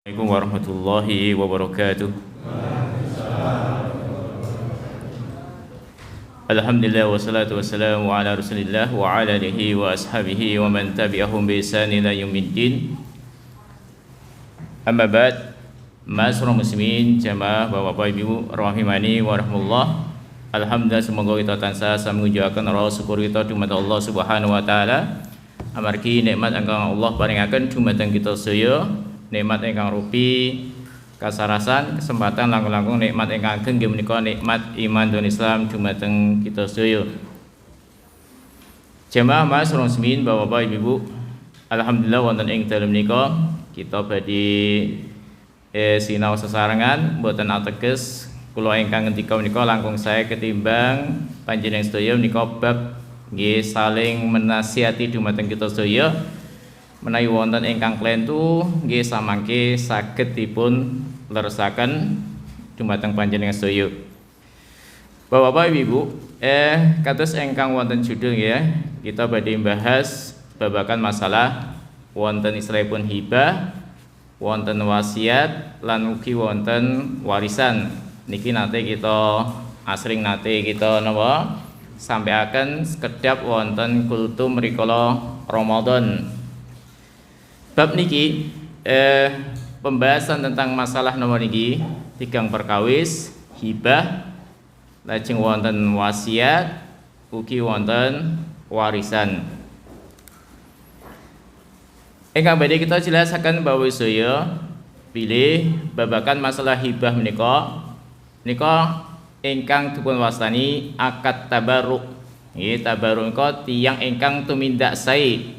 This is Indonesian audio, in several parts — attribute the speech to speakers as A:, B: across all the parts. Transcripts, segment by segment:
A: Assalamualaikum warahmatullahi wabarakatuh. Alhamdulillah wassalatu wassalamu ala Rasulillah wa ala alihi wa ashabihi wa man tabi'ahum bi ihsan ila yaumiddin. Amma ba'd. Ma'asyiral muslimin, jamaah Bapak Ibu rahimani wa rahmatullah. Alhamdulillah, semoga kita tansah mengucapkan rasa syukur kita dumateng Allah Subhanahu wa taala. Amargi nikmat ingkang Allah paringaken dumateng kita sedaya, nikmat ingkang rupi kasarasan kesempatan langkung-langkung nikmat ingkang ageng nggih menika nikmat iman dan Islam dumateng kita sedaya. Jamaah ma'asyiral muslimin, Bapak Ibu, alhamdulillah wonten ing dalem menika kita badhe sinau sesarengan mboten ateges kula ingkang ngendika menika langkung sae ketimbang panjenengan sedaya menika bab nggih saling menasihati dumateng kita sedaya. Menawi wonten ingkang klentu nggih samangke saged dipun leresaken dumateng panjenengan sedaya. Bapak Ibu, kados ingkang wonten judul ya, kita badhe membahas babakan masalah wonten istilahipun hibah, wonten wasiat, lan ugi wonten warisan. Niki nate kita asring nate kita napa sampaiaken sekedap wonten kultum rikala Ramadan. Bab niki pembahasan tentang masalah nomor niki tigang perkawis, hibah, lajeng wonten wasiat, ugi wonten warisan. Ingkang badhe kita jelasaken bahwa saya pilih babakan masalah hibah menika ingkang dipun wastani akad tabarruk. Nggih, tabarruk menika tiyang ingkang tumindak sae.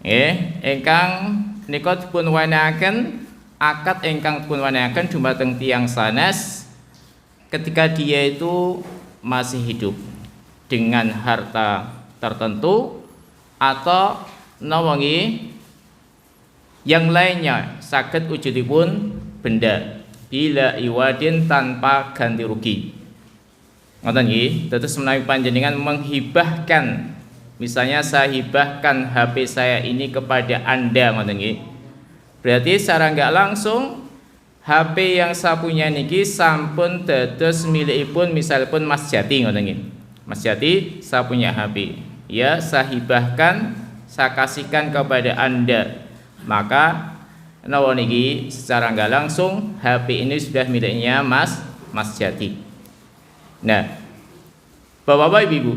A: Nggih, ingkang nika dipun wanakaken akad ingkang dipun wanakaken dumateng tiyang sanes ketika dia itu masih hidup dengan harta tertentu atau napa nggih yang lainnya saged wujudipun benda bila iwadin tanpa ganti rugi. Ngoten nggih, dados menawi panjenengan menghibahkan, misalnya saya hibahkan HP saya ini kepada Anda, ngoten nggih. Berarti secara enggak langsung HP yang saya punya niki sampun dados milikipun misalipun Mas Jati, ngoten nggih. Mas Jati, saya punya HP. Ya, saya hibahkan, saya kasihkan kepada Anda. Maka nawa niki secara enggak langsung HP ini sudah miliknya Mas Jati. Nah, Bapak Ibu,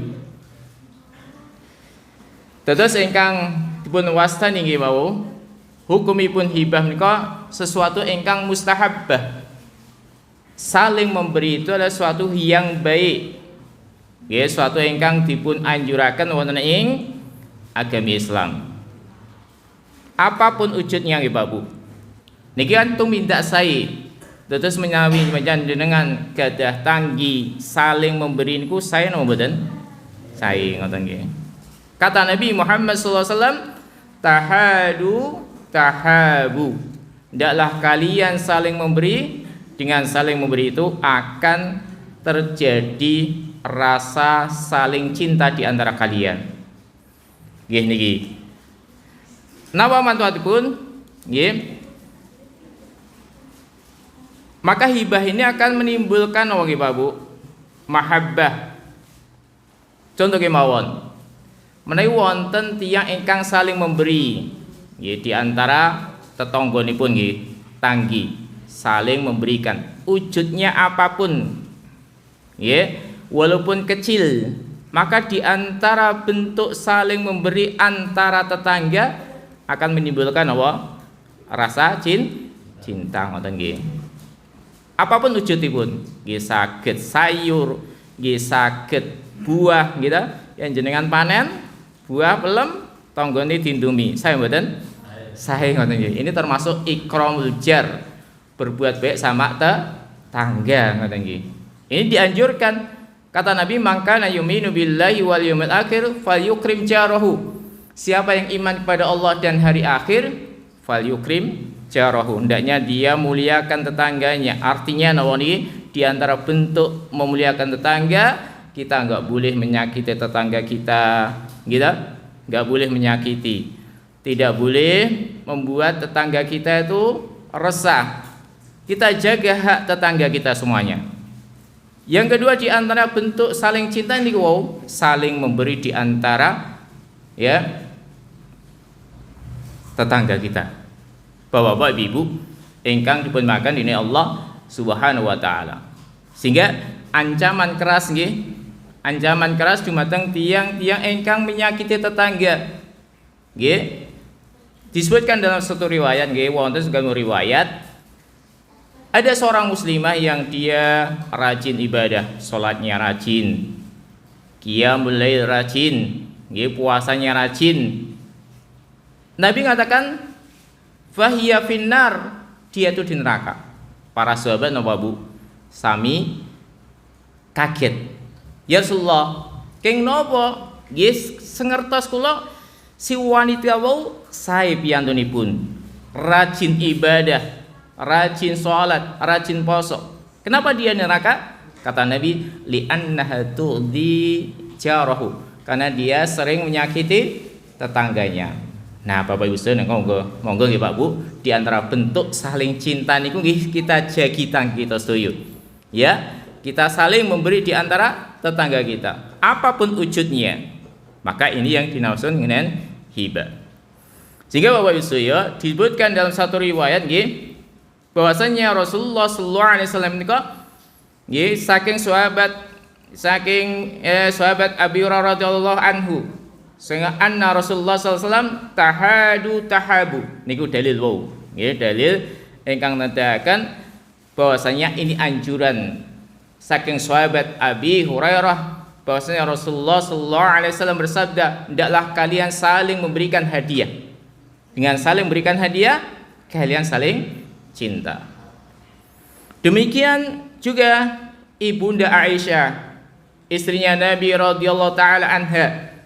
A: dados ingkang dipun wastani nggih wau hukumipun hibah menika sesuatu ingkang mustahabbah. Saling memberi itu adalah suatu yang baik. Nggih, suatu ingkang dipun anjuraken wonten ing agama Islam. Apapun wujudnya nggih Bapak. Niki kan tumindak sae. Dados menawi panjenengan gadah tanggi saling memberi niku sae napa mboten? Sae, ngoten nggih. Kata Nabi Muhammad SAW, tahabu. Hendaklah kalian saling memberi, dengan saling memberi itu akan terjadi rasa saling cinta di antara kalian. Nggih niki. Napa mantuatipun? Nggih. Maka hibah ini akan menimbulkan apa nggih Bapak? Mahabbah. Contoh kemawon. Menawi wonten tiyang ingkang saling memberi, nggih di antara tetanggonipun nggih, tanggi, saling memberikan. Wujudnya apapun. Nggih, walaupun kecil, maka di antara bentuk saling memberi antara tetangga akan menimbulkan apa? Rasa cinta, ngoten nggih. Apapun wujudipun, nggih saged sayur, nggih saged buah gitu, yang jenengan panen buah pelem tanggane dindumi. Sae mboten? Sae ngoten nggih. Ini termasuk ikramul jar, berbuat baik sama tetangga, ngoten nggih. Ini dianjurkan. Kata Nabi, "Maka na yuminu billahi wal yaumil akhir falyukrim jarahu." Siapa yang iman kepada Allah dan hari akhir, falyukrim jarahu. Hendaknya dia muliakan tetangganya. Artinya nawani di antara bentuk memuliakan tetangga, kita enggak boleh menyakiti tetangga kita, gitu. Enggak boleh menyakiti. Tidak boleh membuat tetangga kita itu resah. Kita jaga hak tetangga kita semuanya. Yang kedua di antara bentuk saling cinta ini saling memberi di antara ya tetangga kita. Bapak-bapak, ibu ingkang dipun makan ini Allah Subhanahu wa taala. Sehingga ancaman keras nggih, ancaman keras dumateng tiang-tiang ingkang menyakiti tetangga. Nggih. Disebutkan dalam satu riwayat nggih, wonten setunggal riwayat ada seorang muslimah yang dia rajin ibadah, salatnya rajin, qiyamul lail rajin, nggih, puasanya rajin. Nabi mengatakan fahiya finnar, dia itu di neraka. Para sahabat napa Bu? Sami kaget. Ya Rasulullah, keng napa? Nggih, sengertos kula si wanita wau sae piyantunipun, rajin ibadah, rajin sholat, rajin poso. Kenapa dia neraka? Kata Nabi, li'annaha tu'dhi jarahu, karena dia sering menyakiti tetangganya. Nah, Bapak Ibu sekalian, monggo nggih Pak Bu, di antara bentuk saling cinta niku nggih kita jagi tang kita setuju. Ya, kita saling memberi di antara tetangga kita, apapun wujudnya. Maka ini yang dinamakan dengan hibah. Sehingga Bapak Ibu sekalian, disebutkan dalam satu riwayat nggih bahwasanya Rasulullah sallallahu alaihi wasallam nika nggih saking sahabat Abi Hurairah radhiyallahu anhu, sehingga anna Rasulullah sallallahu alaihi wasallam tahabu niku dalil wau nggih, dalil ingkang nendahaken bahwasanya ini anjuran saking sahabat Abi Hurairah bahwasanya Rasulullah sallallahu alaihi wasallam bersabda, hendaklah kalian saling memberikan hadiah. Dengan saling memberikan hadiah, kalian saling cinta. Demikian juga Ibunda Aisyah, istrinya Nabi radhiyallahu taala anha.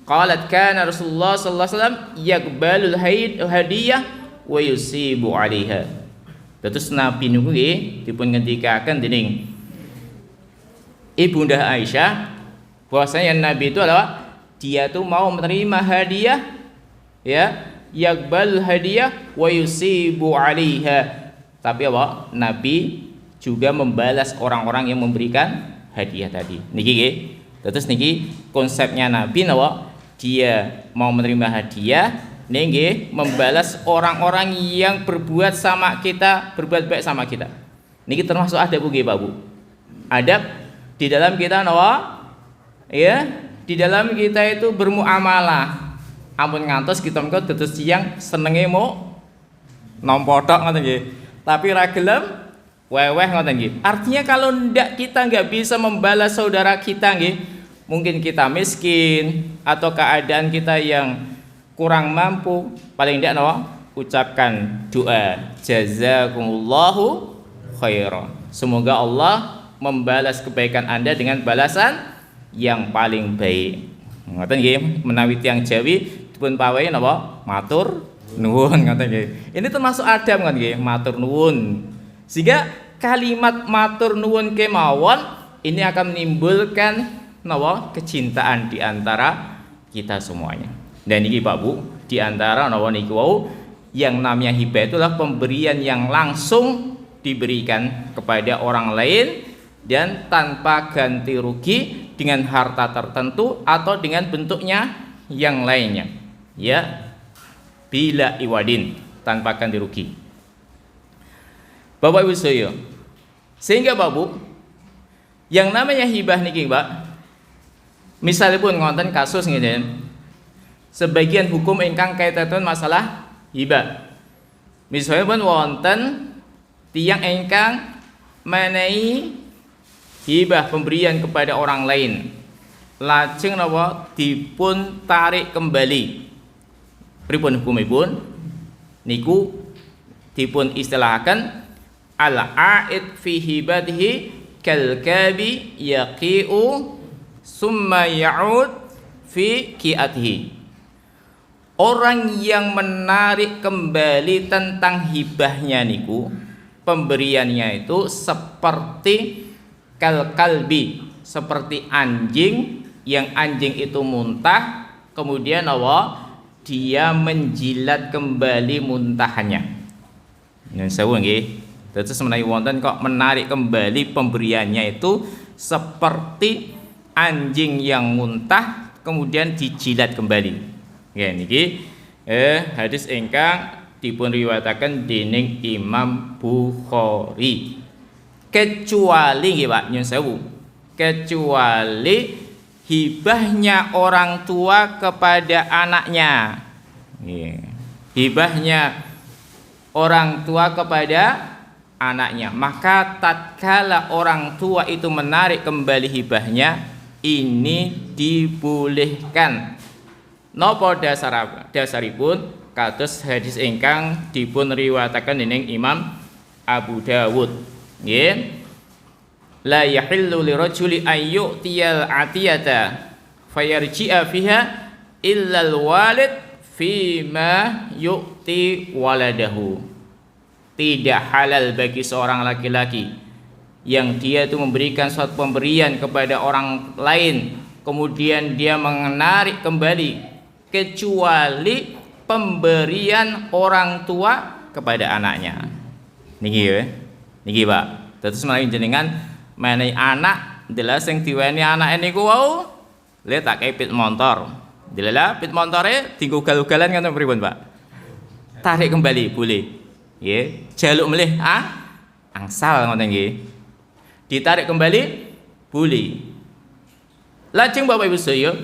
A: Qalat kana Rasulullah sallallahu alaihi wasallam yaqbalul hadiyah wa yusibu 'alaiha. Terus Nabi niku nggih dipun ngendikaken dening Ibunda Aisyah bahwasanya Nabi itu adalah dia tuh mau menerima hadiah ya, yaqbal hadiah wa yusibu 'alaiha. Tapi apa? Nabi juga membalas orang-orang yang memberikan hadiah tadi. Niki nggih. Terus niki konsepnya Nabi napa? Dia mau menerima hadiah, nggih, membalas orang-orang yang berbuat sama kita, berbuat baik sama kita. Niki termasuk adab nggih Pak Bu. Adab di dalam kita napa? Ya, di dalam kita itu bermuamalah. Ampun ngantos kita mengko dados tiyang senenge mau nampa tok ngoten nggih. Tapi ra gelem weweh ngoten nggih. Artinya kalau kita nggak bisa membalas saudara kita nggih, mungkin kita miskin atau keadaan kita yang kurang mampu, paling tidak ucapkan doa jazakumullahu khairan. Semoga Allah membalas kebaikan Anda dengan balasan yang paling baik. Ngoten nggih, menawi tiyang Jawi dipun pawehi napa? Matur nuwun ngoten nggih. Ini termasuk adab ngoten nggih, matur nuwun. Sehingga kalimat matur nuwun kemawon ini akan menimbulkan kecintaan di antara kita semuanya. Dan ini Pak Bu, di antara niku wau yang namanya hibah itulah pemberian yang langsung diberikan kepada orang lain dan tanpa ganti rugi dengan harta tertentu atau dengan bentuknya yang lainnya. Ya, bila iwadin, tanpa ganti rugi. Bapak Ibu sekalian, sehingga Pak Bu, yang namanya hibah niki Pak, misalnya pun ngonten kasus ngene, sebagian hukum ingkang kaitanipun masalah hibah. Misalnya pun wonten tiyang ingkang menehi hibah pemberian kepada orang lain, lajeng napa dipun tarik kembali. Pripun hukumipun? Niku dipun istilahaken al-a'id fi hibatihi kal kabi yaqi'u summa ya'ud fi qi'atihi. Orang yang menarik kembali tentang hibahnya niku, pemberiannya itu seperti kal kalbi, seperti anjing yang anjing itu muntah, kemudian dia menjilat kembali muntahannya. Nyun sewu nggih. Terus menawi wonten kok menarik kembali pemberiannya itu seperti anjing yang muntah kemudian dijilat kembali. Nggih niki hadis ingkang dipun riwayataken dening Imam Bukhari. Kecuali nggih Pak nyun sewu. Kecuali hibahnya orang tua kepada anaknya. Nggih. Hibahnya orang tua kepada anaknya, maka tatkala orang tua itu menarik kembali hibahnya, ini dibolehkan. Napa dasaripun kados hadis ingkang dipun riwayataken dening Imam Abu Dawud. Nggih. La yahillu lirajuli ayyutiyal atiyata fayarji'a fiha illa alwalid fima yu'ti waladahu. Tidak halal bagi seorang laki-laki yang dia itu memberikan suatu pemberian kepada orang lain kemudian dia menarik kembali kecuali pemberian orang tua kepada anaknya. Niki ya. Niki Pak. Terus menawi jenengan menehi anak ndelah sing diweni anake niku wau le tak kepit motor. Ndelah pit montore dienggo ugal-ugalan ngoten pripun Pak? Tarik kembali boleh. Nggih, jaluk melih angsal ngoten nggih. Ditarik kembali boleh. Lajeng Bapak Ibu sedaya,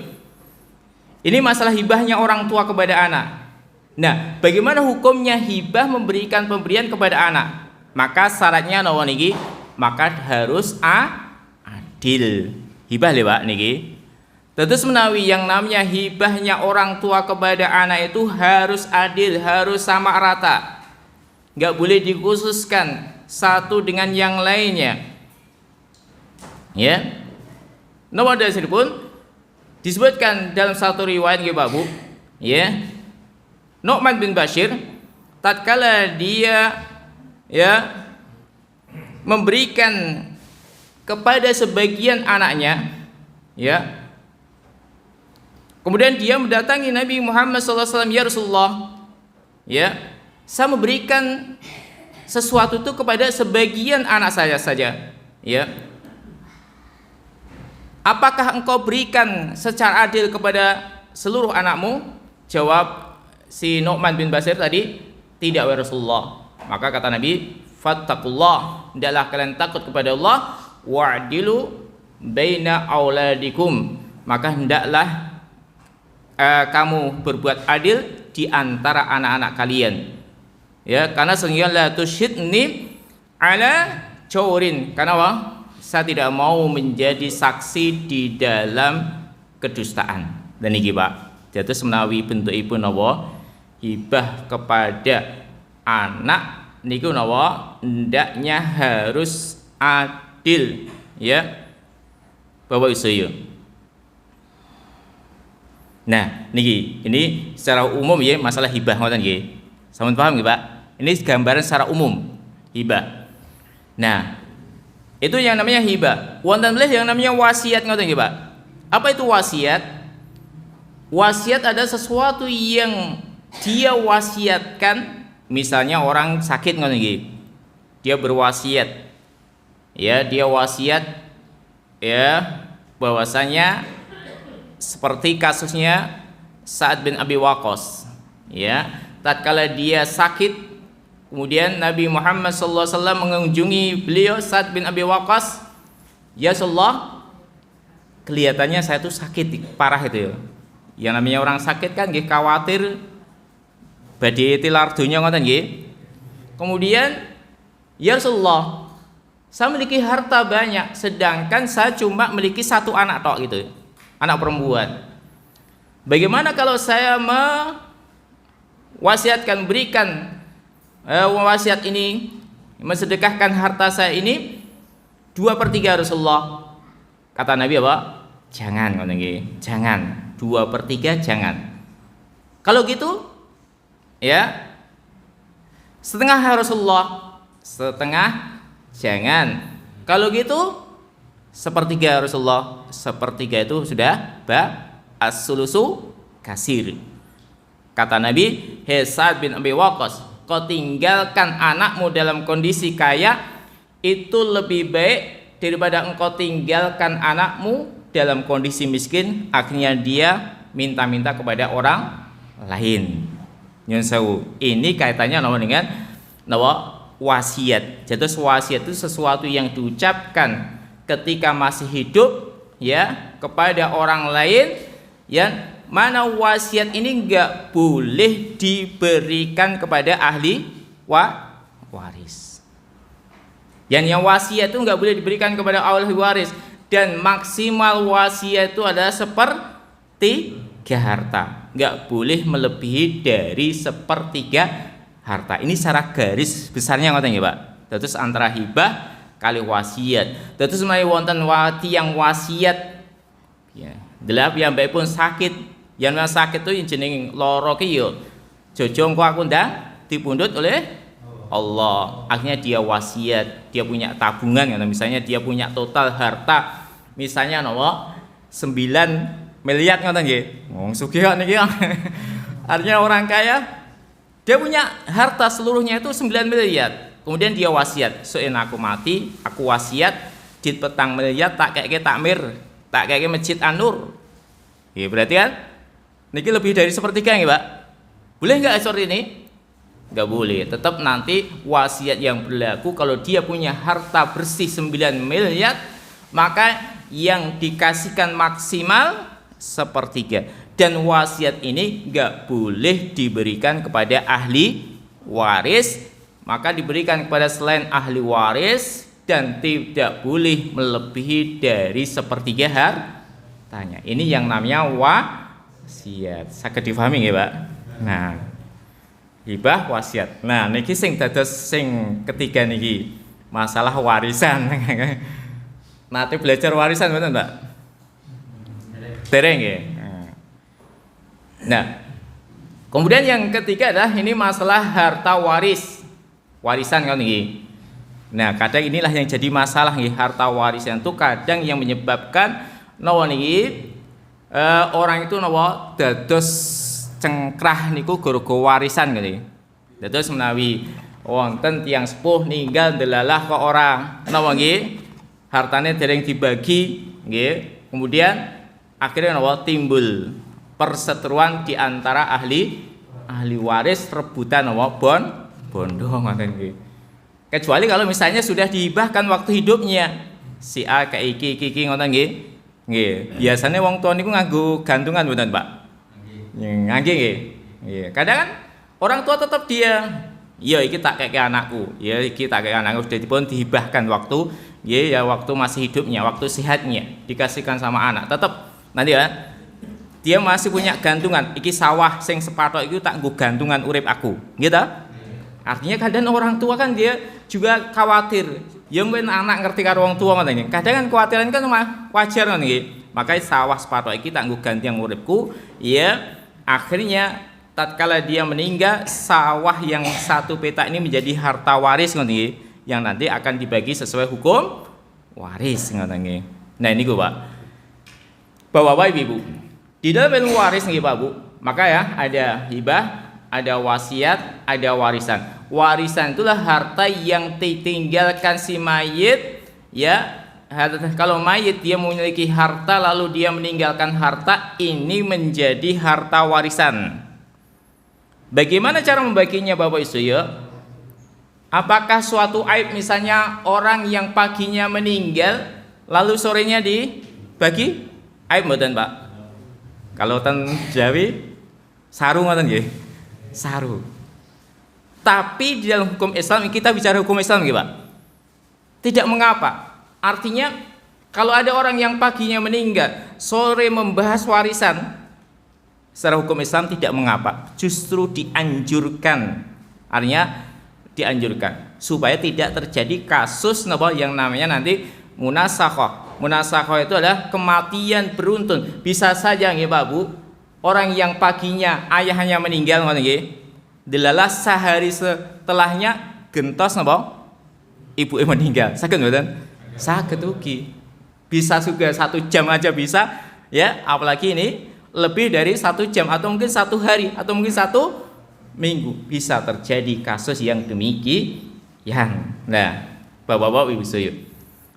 A: ini masalah hibahnya orang tua kepada anak. Nah, bagaimana hukumnya hibah memberikan pemberian kepada anak? Maka syaratnya napa niki? Maka harus adil. Hibah lho Pak niki. Terus menawi yang namanya hibahnya orang tua kepada anak itu harus adil, harus sama rata. Nggak boleh dikhususkan satu dengan yang lainnya. Ya. Nomor dasar pun disebutkan dalam satu riwayat nggih Pak Bu. Ya. Nu'man bin Bashir tatkala dia ya memberikan kepada sebagian anaknya ya. Kemudian dia mendatangi Nabi Muhammad SAW, ya Rasulullah, ya, saya memberikan sesuatu itu kepada sebagian anak saya saja, ya. Apakah engkau berikan secara adil kepada seluruh anakmu? Jawab si Nu'man bin Bashir tadi, tidak ya Rasulullah. Maka kata Nabi, fattaqullah, hendaklah kalian takut kepada Allah, wa'dilu baina auladikum, maka hendaklah kamu berbuat adil di antara anak-anak kalian. Ya, karena sehingga la tusyidni ala jawrin. Karena apa? Saya tidak mau menjadi saksi di dalam kedustaan. Dan iki Pak, jadi menawi bentukipun napa? Hibah kepada anak niku napa? Hendaknya harus adil, ya. Bapak Ibu sekalian. Nah, niki ini secara umum ya masalah hibah ngoten nggih. Sampun paham nggih, Pak? Ini gambaran secara umum hibah. Nah, itu yang namanya hibah. Wonten malih yang namanya wasiat ngoten nggih, Pak. Apa itu wasiat? Wasiat adalah sesuatu yang dia wasiatkan, misalnya orang sakit ngoten nggih. Dia berwasiat. Ya, dia wasiat ya bahwasanya seperti kasusnya Sa'ad bin Abi Waqqas, ya, tatkala dia sakit, kemudian Nabi Muhammad SAW mengunjungi beliau Sa'ad bin Abi Waqqas, ya Rasulullah, kelihatannya saya tuh sakit parah itu ya. Yang namanya orang sakit kan nggih khawatir badhe tilar donya ngoten nggih. Kemudian, ya Rasulullah, saya memiliki harta banyak, sedangkan saya cuma memiliki satu anak tok gitu. Anak perempuan. Bagaimana kalau saya mewasiatkan, berikan wasiat ini, mensedekahkan harta saya ini 2/3 Rasulullah? Kata Nabi apa? Jangan, jangan 2/3 jangan. Kalau gitu, ya setengah Rasulullah, setengah jangan. Kalau gitu 1/3 Rasulullah, 1/3 itu sudah as-sulusu kasir. Kata Nabi, Sa'ad bin Abi Waqqas, kau tinggalkan anakmu dalam kondisi kaya, itu lebih baik daripada engkau tinggalkan anakmu dalam kondisi miskin, akhirnya dia minta-minta kepada orang lain. Nyun sewu. Ini kaitannya dengan wasiat. Jadi wasiat itu sesuatu yang diucapkan ketika masih hidup ya kepada orang lain, ya mana wasiat ini enggak boleh diberikan kepada ahli waris. Yang wasiat itu enggak boleh diberikan kepada ahli waris, dan maksimal wasiat itu adalah sepertiga harta. Enggak boleh melebihi dari sepertiga harta. Ini secara garis besarnya ngoten nggih, Pak. Terus antara hibah kali wasiat. Terus menawi wonten yang wasiat ya, delap yang baik pun sakit. Yang sakit itu jeneng lara ki yo jojong kok aku ndang dipundhut oleh Allah. Akhirnya dia wasiat, dia punya tabungan ya, misalnya dia punya total harta misalnya 9 miliar ngoten nggih. Wong sugih niki. Artinya orang kaya dia punya harta seluruhnya itu 9 miliar. Kemudian dia wasiat, soen aku mati, aku wasiat dit petang miliar tak keke takmir, tak keke masjid An-Nur. Ya berarti kan niki lebih dari sepertiga nggih, Pak? Boleh nggak seperti ini? Nggak boleh. Tetap nanti wasiat yang berlaku kalau dia punya harta bersih 9 miliar, maka yang dikasihkan maksimal sepertiga. Dan wasiat ini nggak boleh diberikan kepada ahli waris, maka diberikan kepada selain ahli waris dan tidak boleh melebihi dari sepertiga hartanya. Ini yang namanya wasiat. Saged difahami nggih, Pak? Nah, hibah wasiat. Nah, niki sing dados sing ketiga niki masalah warisan. Nanti belajar warisan mboten, Pak? Dereng nggih. Nah, kemudian yang ketiga adalah ini masalah harta waris. Warisan kan niki. Nah, kadang inilah yang jadi masalah nggih, harta warisan itu kadang yang menyebabkan nawa niki orang itu nawa dados cengkrah niku gara-gara warisan nggih. Dados menawi wonten tiyang sepuh ninggal delalah ke orang nawa nggih, hartane dereng dibagi nggih. Kemudian akhirnya nawa timbul perseteruan di antara ahli waris rebutan nawa bondo ngoten nggih. Kecuali kalau misalnya sudah dihibahkan waktu hidupnya. Si A ke iki ngoten nggih. Nggih, biasanya wong tua niku nganggo gantungan mboten, Pak? Nggih nggih. Nggih. Kadang kan orang tua tetap dia, iya iki tak keke anakku. Ya iki tak keke anakku sudah dipun dihibahkan waktu nggih ya waktu masih hidupnya, waktu sehatnya dikasihkan sama anak. Tetap nanti ya dia masih punya gantungan. Iki sawah sing sepatok iku tak nggo gantungan urip aku. Gitu. Artinya kadang orang tua kan dia juga khawatir. Yang ben anak ngerti karo wong tua ngoten. Kadang kan kekhawatiran kan wajar ngoten nggih. Makanya sawah sepatok iki tak nggo gantian uripku, ya akhirnya tatkala dia meninggal sawah yang satu petak ini menjadi harta waris ngoten nggih, yang nanti akan dibagi sesuai hukum waris ngoten nggih. Nah ini Pak. Bapak-bapak Ibu, di dalam ilmu waris nggih Pak Bu, maka ya ada hibah, ada wasiat, ada warisan. Warisan itulah harta yang ditinggalkan si mayit ya. Kalau mayit dia memiliki harta lalu dia meninggalkan harta, ini menjadi harta warisan. Bagaimana cara membaginya Bapak Ibu ya? Apakah suatu aib misalnya orang yang paginya meninggal lalu sorenya dibagi? Aib mboten, Pak? Kalau ten Jawi saru ngoten nggih. Saru. Tapi di dalam hukum Islam, kita bicara hukum Islam nggih, Pak. Tidak mengapa. Artinya kalau ada orang yang paginya meninggal, sore membahas warisan, secara hukum Islam tidak mengapa. Justru dianjurkan. Artinya dianjurkan supaya tidak terjadi kasus yang namanya nanti munasakhah. Munasakhah itu adalah kematian beruntun. Bisa saja nggih Pak Bu, orang yang paginya ayahnya meninggal ngoten nggih, delalah sehari setelahnya gentos napa ibu meninggal. Saged mboten? Saged ugi. Bisa juga 1 jam aja bisa ya, apalagi ini lebih dari 1 jam atau mungkin 1 hari atau mungkin 1 minggu bisa terjadi kasus yang demikian. Nah, Bapak-bapak Ibu sedaya.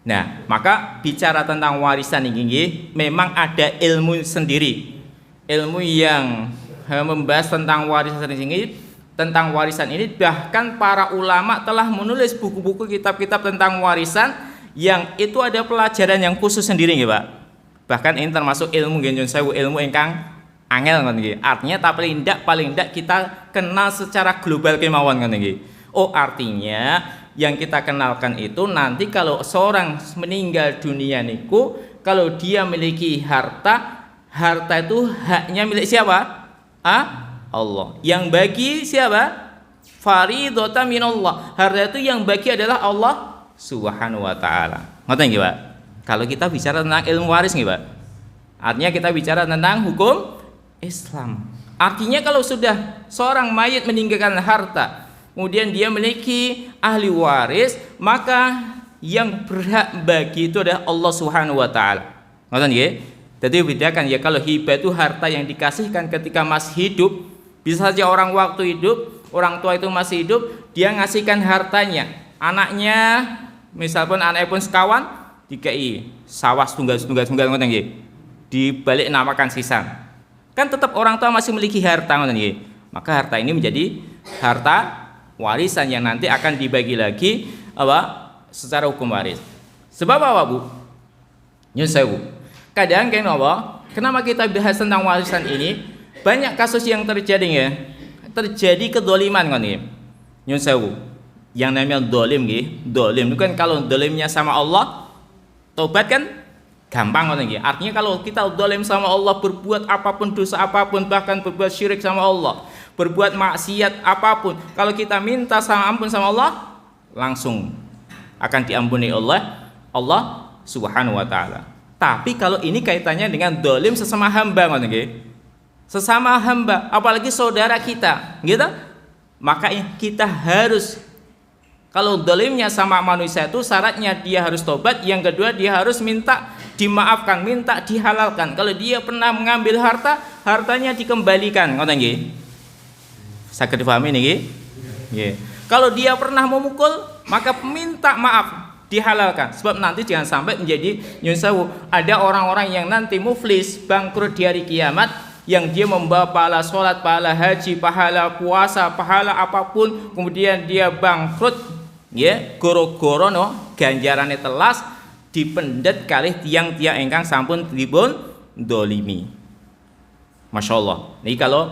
A: Nah, maka bicara tentang warisan ini memang ada ilmu sendiri. Ilmu yang membahas tentang warisan ini, bahkan para ulama telah menulis buku-buku kitab-kitab tentang warisan yang itu ada pelajaran yang khusus sendiri nggih, Pak. Bahkan ini termasuk ilmu nggih sewu, ilmu ingkang angel ngoten nggih. Artinya paling ndak kita kenal secara global kemawon ngoten nggih. Oh, artinya yang kita kenalkan itu nanti kalau seorang meninggal dunia niku, kalau dia memiliki harta itu haknya milik siapa? Allah. Yang bagi siapa? Faridatan minallah. Harta itu yang bagi adalah Allah Subhanahu wa taala. Ngoten nggih, Pak? Kalau kita bicara tentang ilmu waris nggih, Pak? Artinya kita bicara tentang hukum Islam. Artinya kalau sudah seorang mayit meninggalkan harta, kemudian dia memiliki ahli waris, maka yang berhak bagi itu adalah Allah Subhanahu wa taala. Ngoten nggih? Jadi bedakan ya, kalau hibah itu harta yang dikasihkan ketika masih hidup. Bisa saja orang waktu hidup, orang tua itu masih hidup, dia ngasihkan hartanya. Anaknya, misalkan anaknya pun sekawan, dikai sawah tunggal ngoten nggih. Dibalik namakan sisan. Kan tetap orang tua masih memiliki harta ngoten nggih. Maka harta ini menjadi harta warisan yang nanti akan dibagi lagi secara hukum waris. Sebab apa, Bu? Nyun sewu. Kadang kenapa kita bahas tentang warisan ini? Banyak kasus yang terjadi ya. Terjadi kedzaliman kan nggih. Nyun sewu. Yang namanya dolim nggih. Dolim itu kan kalau dolimnya sama Allah, tobat kan gampang kan nggih. Artinya kalau kita dolim sama Allah, berbuat apapun, dosa apapun, bahkan berbuat syirik sama Allah, berbuat maksiat apapun, kalau kita minta ampun sama Allah, langsung akan diampuni Allah Subhanahu wa taala. Tapi kalau ini kaitannya dengan dolim sesama hamba, sesama hamba, apalagi saudara kita, gitu. Maka kita harus, kalau dolimnya sama manusia itu syaratnya dia harus tobat, yang kedua dia harus minta dimaafkan, minta dihalalkan. Kalau dia pernah mengambil hartanya dikembalikan, ngoten nggih. Saged dipahami niki? Nggih. Kalau dia pernah memukul, maka minta maaf, dihalalkan. Sebab nanti jangan sampai menjadi nyun sewu, ada orang-orang yang nanti muflis, bangkrut di hari kiamat, yang dia membawa pahala sholat, pahala haji, pahala puasa, pahala apapun, kemudian dia bangkrut, ya, goro-goro ganjarane telas dipendet kalih tiang-tiang ingkang sampun dipun dolimi. Masya Allah. Ini kalau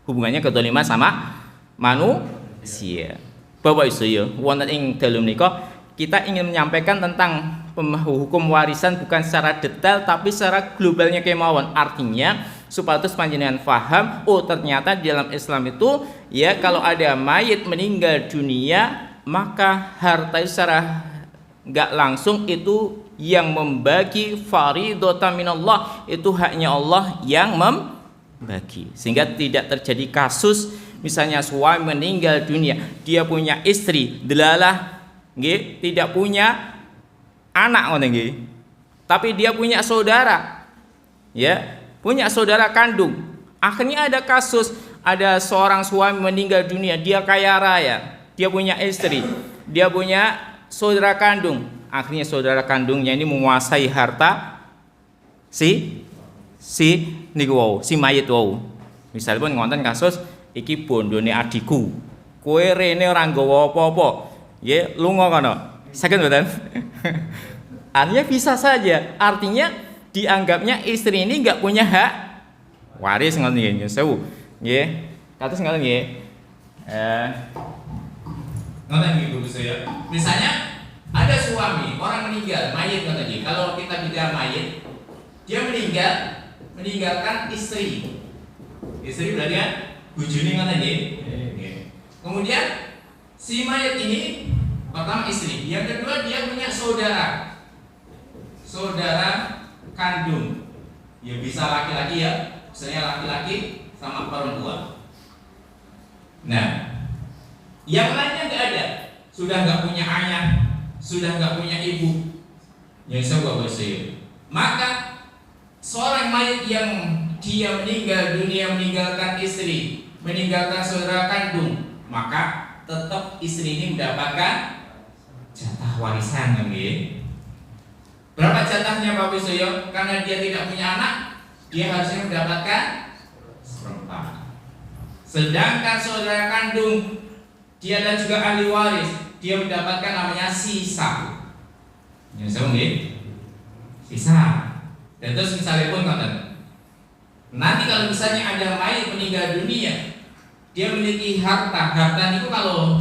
A: hubungannya kedoliman sama manusia. Bapak Ibu, wonten ing dalem nika kita ingin menyampaikan tentang hukum warisan bukan secara detail tapi secara globalnya kemawon. Artinya supaya panjenengan paham, oh ternyata di dalam Islam itu ya, kalau ada mayit meninggal dunia, maka harta itu secara enggak langsung itu yang membagi faridatan minallah, itu haknya Allah yang membagi. Sehingga tidak terjadi kasus misalnya suami meninggal dunia, dia punya istri delalah nggih, tidak punya anak ngoten nggih. Tapi dia punya saudara. Ya, punya saudara kandung. Akhirnya ada kasus, ada seorang suami meninggal dunia, dia kaya raya, dia punya istri, dia punya saudara kandung. Akhirnya saudara kandungnya ini menguasai harta si niku wau, si mayit wau. Misalipun ngonten kasus iki bondone adikku, kowe rene ora nggawa apa-apa, ya lunga kono. Saged mboten? Artinya bisa saja, artinya dianggapnya istri ini enggak punya hak waris ngoten nggih, sewu. Nggih. Kados ngoten nggih. Ngoten nggih Bu saya. Misalnya ada suami, orang meninggal, mayit ngoten nggih. Kalau kita bicara mayit, dia meninggalkan istri. Istri berarti kan bojone ngoten nggih. Kemudian si mayit ini pertama istri, yang kedua dia punya saudara kandung. Ya bisa laki-laki ya, misalnya laki-laki sama perempuan. Nah, yang lainnya nggak ada, sudah nggak punya ayah, sudah nggak punya ibu. Yang saya maka seorang mayit yang dia meninggal dunia meninggalkan istri, meninggalkan saudara kandung, maka tetap istri ini mendapatkan jatah warisan kan nggih. Berapa jatahnya Bapak Ibu? Karena dia tidak punya anak, dia harusnya mendapatkan seperempat. Sedangkan saudara kandung, dia dan juga ahli waris, dia mendapatkan namanya sisa. Ya, sisa. Dan terus misalnya pun nanti kalau misalnya ada mayat meninggal dunia, dia memiliki harta itu kalau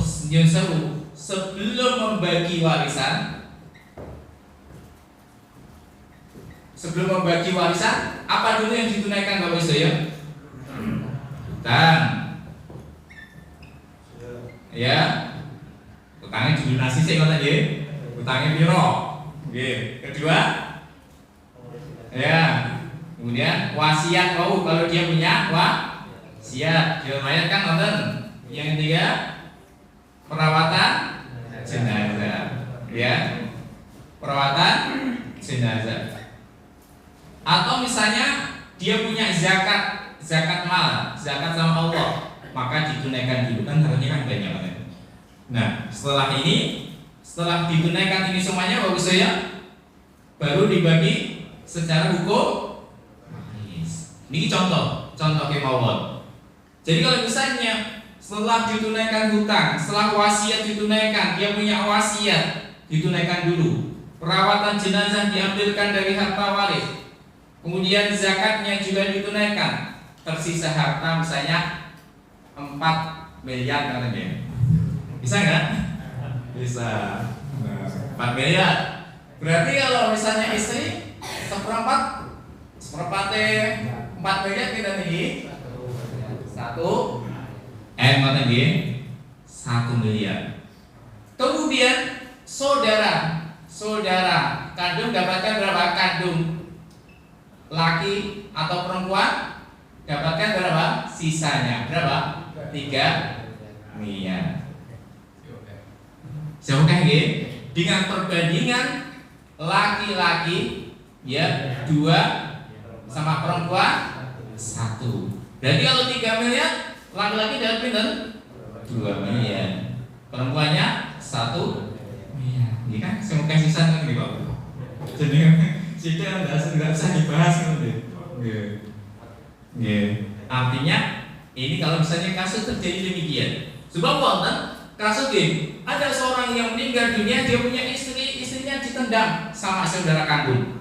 A: sebelum membagi warisan, apa dulu yang ditunaikan Bapak Ibu ya? Hutang, ya, hutangnya dilunasi sih kalau tadi, hutangnya piro, kedua, ya. Kemudian wasiat kalau dia punya wasiat, dia mayat kan nonton. Yang ketiga perawatan jenazah, ya, perawatan jenazah. Atau misalnya dia punya zakat mal, zakat sama Allah, maka ditunaikan dulu kan harusnya kan banyak banget. Nah setelah ditunaikan ini semuanya bagus ya, baru dibagi secara hukum. Ini contoh kemauan. Jadi kalau misalnya setelah ditunaikan hutang, setelah wasiat ditunaikan, dia punya wasiat ditunaikan dulu, perawatan jenazah diambilkan dari harta waris, kemudian zakatnya juga ditunaikan, tersisa harta misalnya 4 miliar katanya. Bisa nggak? Bisa. 4 miliar. Berarti kalau misalnya istri seperempat 4 miliar kita tinggi 1 miliar. Kemudian saudara kandung dapatkan berapa? Kandung laki atau perempuan dapatkan berapa? Sisanya berapa? 3 miliar. Siapakah ini? Dengan perbandingan laki-laki ya 2 sama perempuan 1. Berarti kalau 3 miliar, laki-laki dapat pinter 2 miliar, perempuannya 1 miliar. Ini kan semua sisa kan gitu. Jadi sisa nggak usah dibahas kan gitu. Artinya ini kalau misalnya kasus terjadi demikian. Sebab wonten kasus gini, ada seorang yang meninggal dunia, dia punya istrinya ditendang sama saudara kandung.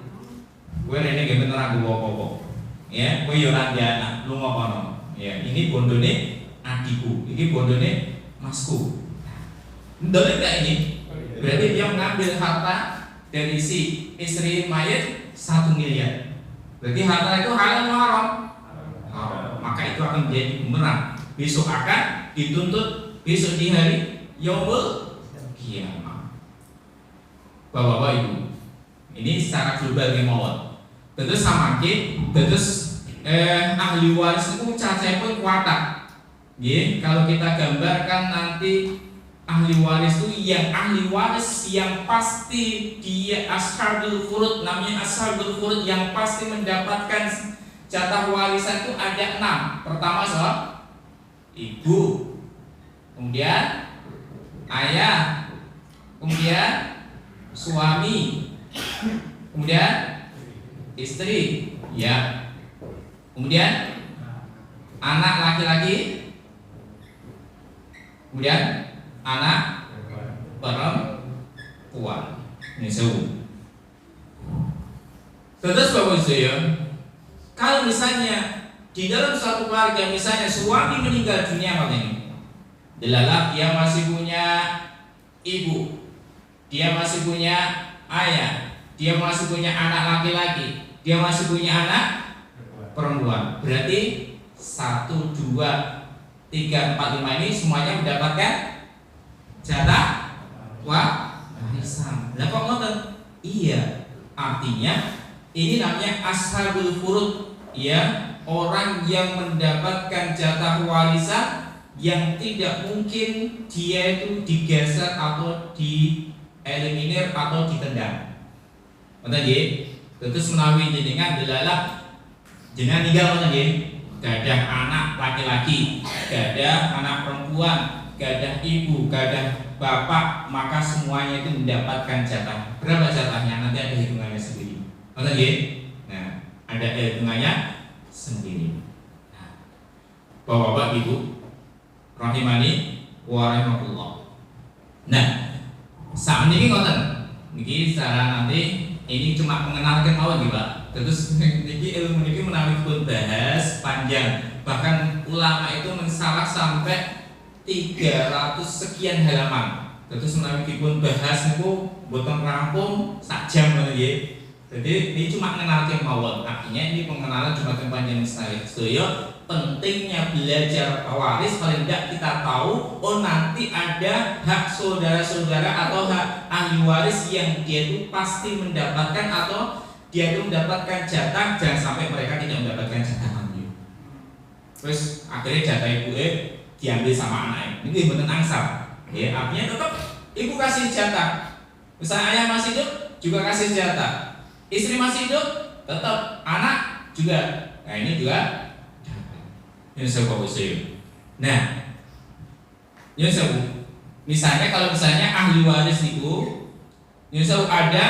A: Gue ini gak bener aku bawa-bawa, ya, gue yoran dia anak, lu ngopo, ya, ini bondone adikku, ini bondone masku. Boleh nggak ini? Berarti dia mengambil harta dari si istri mayat 1 miliar. Berarti harta itu halal atau haram? Maka itu akan menjadi bumerang. Besok akan dituntut besok di hari yaumul kiamah. Bapak-bapak ibu, ini secara global kemauan. Terus sama terus ahli waris itu cacai pun kuatak. Kalau kita gambarkan nanti ahli waris itu ahli waris yang pasti dia ashabul furud, namanya ashabul furud yang pasti mendapatkan jatah warisan itu ada 6. Pertama ibu, kemudian ayah, kemudian suami, kemudian istri, ya, kemudian anak laki-laki, kemudian anak perempuan. Ini sewu. Terus Bapak Ibu, kalau misalnya di dalam suatu keluarga misalnya suami meninggal dunia ini, dilalah dia masih punya ibu, dia masih punya ayah, dia masih punya anak laki-laki, dia masih punya anak perempuan. Berarti 1, 2, 3, 4, 5 ini semuanya mendapatkan jatah warisan. Lah kok ngoten? Iya, artinya ini namanya ashabul furud, ya, orang yang mendapatkan jatah warisan yang tidak mungkin dia itu digeser atau dieliminir atau ditendang. Ngoten nggih. Terus menawi jenengan delalah jenengan ninggal ngoten nggih.
B: gadah anak laki-laki, gadah anak perempuan, gadah ibu, gadah bapak, maka semuanya itu mendapatkan jatah. Berapa jatahnya? Nanti ada hitungannya sendiri. Oke? Nah, ada hitungannya sendiri. Nah, Bapak-bapak Ibu rahimani wa rahimakumullah. Nah, saat ini ngoten. Niki secara nanti ini cuma mengenalkan mawon nggih, Pak. Terus niki ilmu niki menawi pun bahas panjang. Bahkan ulama itu mensalah sampai 300 sekian halaman. Terus menawi dipun bahas niku boten rampung sak jam ngono nggih. Jadi ini cuma mengenalkan mawon. Artinya ini pengenalan cuma panjang sedaya. Pentingnya belajar waris paling tidak kita tahu oh nanti ada hak saudara-saudara atau hak ahli waris yang dia itu pasti mendapatkan atau dia itu mendapatkan jatah, jangan sampai mereka tidak mendapatkan jatah ambil. Terus akhirnya jatah ibu diambil sama anaknya. Ini bener angsal. Ya, artinya tetap ibu kasih jatah. Misalnya ayah masih hidup juga kasih jatah. Istri masih hidup tetap anak juga. Nah ini juga ini saya bawa saya. Nah, ini saya misalnya kalau misalnya ahli waris itu, ini saya ada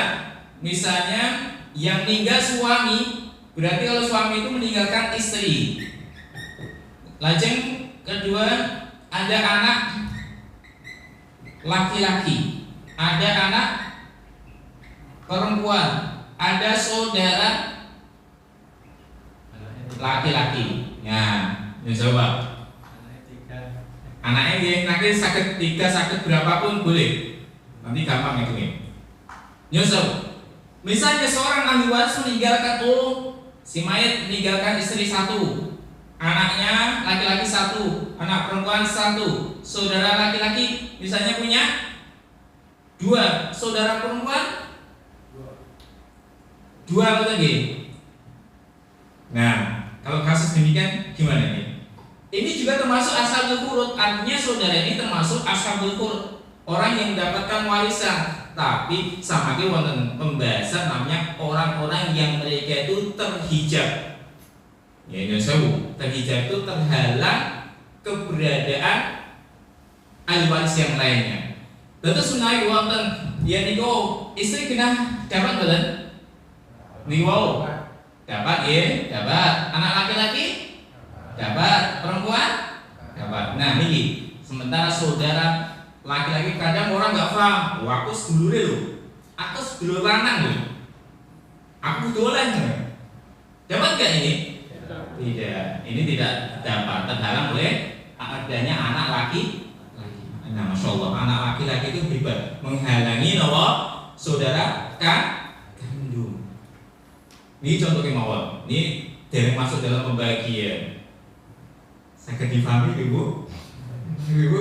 B: misalnya yang meninggal suami, berarti kalau suami itu meninggalkan istri. Lajeng kedua ada anak laki-laki, ada anak perempuan, ada saudara laki-laki. Nah, ya coba. Anaknya dia nanti sakit 3 sakit berapapun boleh. Nanti gampang itu nih. Nyusul. Misalnya seorang ahli waris meninggalkan si mayat meninggalkan istri 1, anaknya laki-laki 1, anak perempuan 1, saudara laki-laki misalnya punya 2, saudara perempuan 2 lagi. Nah, kalau kasus demikian gimana nih? Ini juga termasuk ashabul furud, artinya saudara ini termasuk ashabul furud, orang yang mendapatkan warisan. Tapi sama wonten pembahasan namanya orang-orang yang mereka itu terhijab. Ya ini sewu, terhijab itu terhalang keberadaan ahli waris yang lainnya. Tentu sunai wonten ya niko istri kena dapat boten? Niko dapat ya, dapat anak laki-laki dapat, perempuan dapat. Nah ini sementara saudara laki-laki kadang orang nggak paham. Oh, aku sedulure loh, aku sedulur lanang loh, aku dolan loh. Dapat nggak ini? Tidak. Ini tidak dapat, terhalang oleh adanya anak laki. Nah, masya Allah, anak laki-laki itu hebat, menghalangi saudara kandung. Ini contohnya mawon. Ini dari masuk dalam pembagian. Saya difahami ibu,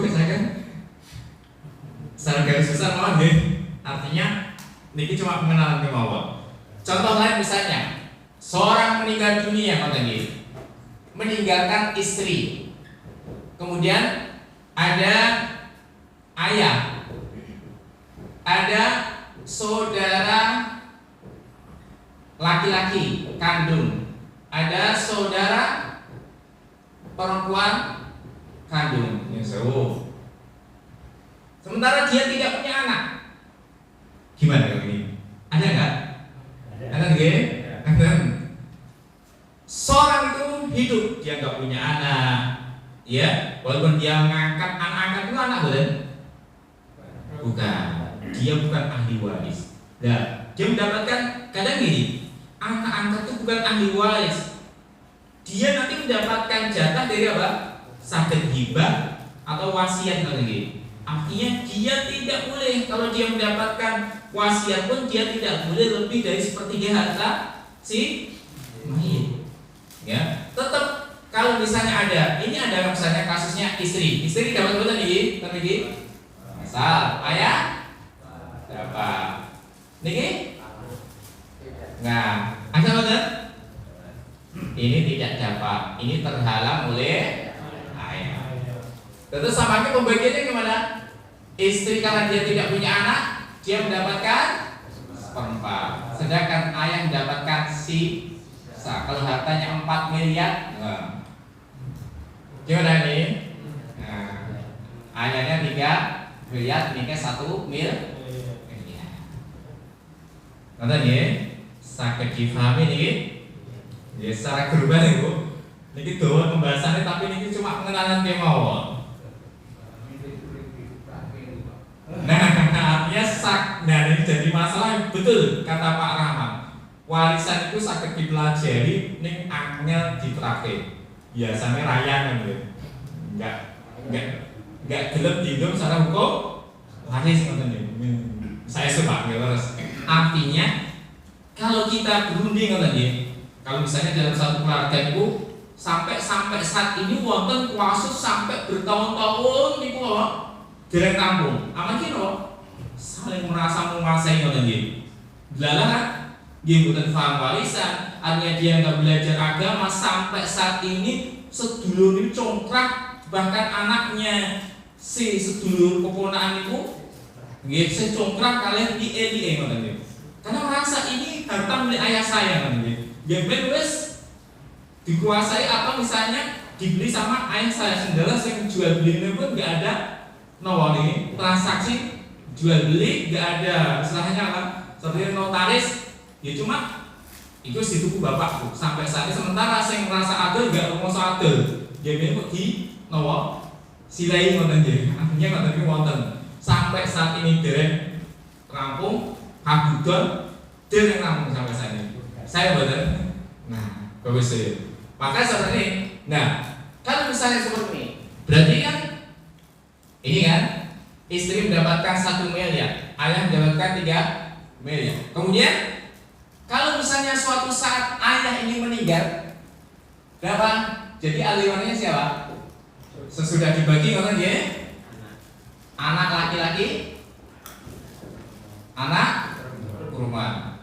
B: saya kan secara garis besar mohon deh. Artinya niki cuma pengenalan kemauan. Contoh lain misalnya seorang meninggal dunia tadi meninggalkan istri, kemudian ada ayah, ada saudara laki-laki kandung, ada saudara perempuan kandung. Sementara dia tidak punya anak. Gimana kalau ini? Ada nggak? Ada nggak? Ada. Seorang itu hidup, dia nggak punya anak, ya. Walaupun dia ngangkat anak-anak itu anak bukan? Bukan. Dia bukan ahli waris. Nah, dia mendapatkan kadang gini, anak angkat itu bukan ahli waris. Dia nanti mendapatkan jatah dari apa? Sakit hibah atau wasiat lagi. Artinya dia tidak boleh, kalau dia mendapatkan wasiat pun dia tidak boleh lebih dari sepertiga harta si mayit. Ya, tetap kalau misalnya ada, ini ada misalnya kasusnya istri dapat berapa nih? Tadi misal ayah dapat, nih? Nah, ada betul? Ini tidak dapat, ini terhalang oleh ayah. Tentu sama pembagiannya gimana? Istri karena dia tidak punya anak, dia mendapatkan seperempat. Sedangkan ayah mendapatkan sisa. Kalau hartanya 4 miliar,
A: Gimana ini? Nah, ayahnya 3 miliar, nikah 1 miliar. Nonton ya, sakit difahami nih. Ya secara global nih bu. Ini doa pembahasannya tapi ini cuma pengenalan kemauan. Nah, artinya nah ini jadi masalah betul kata Pak Rahman. Warisan itu sakit dipelajari, ning angel diterapke. Biasanya rayan gitu. Enggak gelem dihitung secara hukum waris ngoten niku. Saya sebab terus. Artinya kalau kita berunding ngoten nggih. Kalau misalnya dalam satu keluarga itu sampai saat ini wonten kasus sampai bertahun-tahun niku apa? Dereng kampung. Amargi napa? Saling merasa menguasai ngoten nggih. Lalahan nggih mboten paham warisan, artinya dia nggak belajar agama sampai saat ini sedulur ini congkrak, bahkan anaknya si sedulur keponakan itu nggih secongkrak kalian die ngoten nggih. Karena merasa ini harta milik ayah saya ngoten nggih. Ya ben wis dikuasai atau misalnya dibeli sama ayah saya, sendiri yang jual belinya pun nggak ada transaksi jual beli, nggak ada istilahnya apa seperti notaris. Ya cuma itu dituku bapakku sampai saat ini, sementara saya merasa adil nggak rumoso adil. Dia kok di silai ngoten nggih. Artinya ngoten niku wonten. Sampai saat ini dereng rampung kabudon dereng rampung sampai saat ini. Saya mboten. Nah, bagus ya. Maka sebenarnya nah, kalau misalnya seperti ini, berarti kan ini kan istri mendapatkan 1 miliar, ayah mendapatkan 3 miliar. Kemudian kalau misalnya suatu saat ayah ini meninggal, berapa? Jadi ahli warisnya siapa? Sesudah dibagi ngoten nggih. Anak laki-laki, anak perempuan.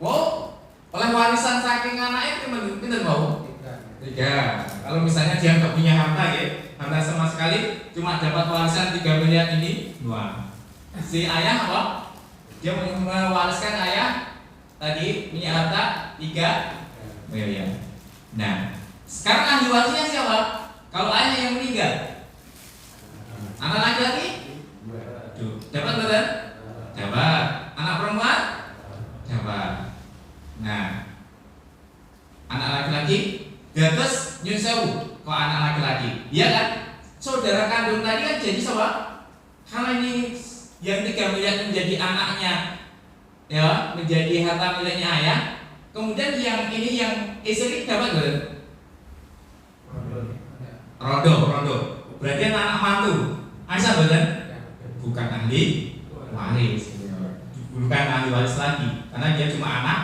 A: Wow, oleh warisan saking anaknya pinten mau? 3. Kalau misalnya dia nggak punya harta ya, harta sama sekali, cuma dapat warisan 3 miliar ini, 2. Si ayah apa? Dia mewariskan ayah tadi punya harta 3 miliar. Nah, sekarang ahli warisnya siapa? Kalau ayah yang meninggal, anak laki-laki dapat betul? Dapat. Anak perempuan dapat. Nah, anak laki-laki dapat nyun sewu kok anak laki-laki, iya kan? Saudara kandung tadi kan jadi siapa? Karena ini yang 3 miliar menjadi anaknya, ya menjadi harta miliknya ayah. Kemudian yang ini yang istri dapat betul? Rondo. Berarti anak mantu. Aisyah betul? Bukan ahli waris. Bukan ahli waris lagi, karena dia cuma anak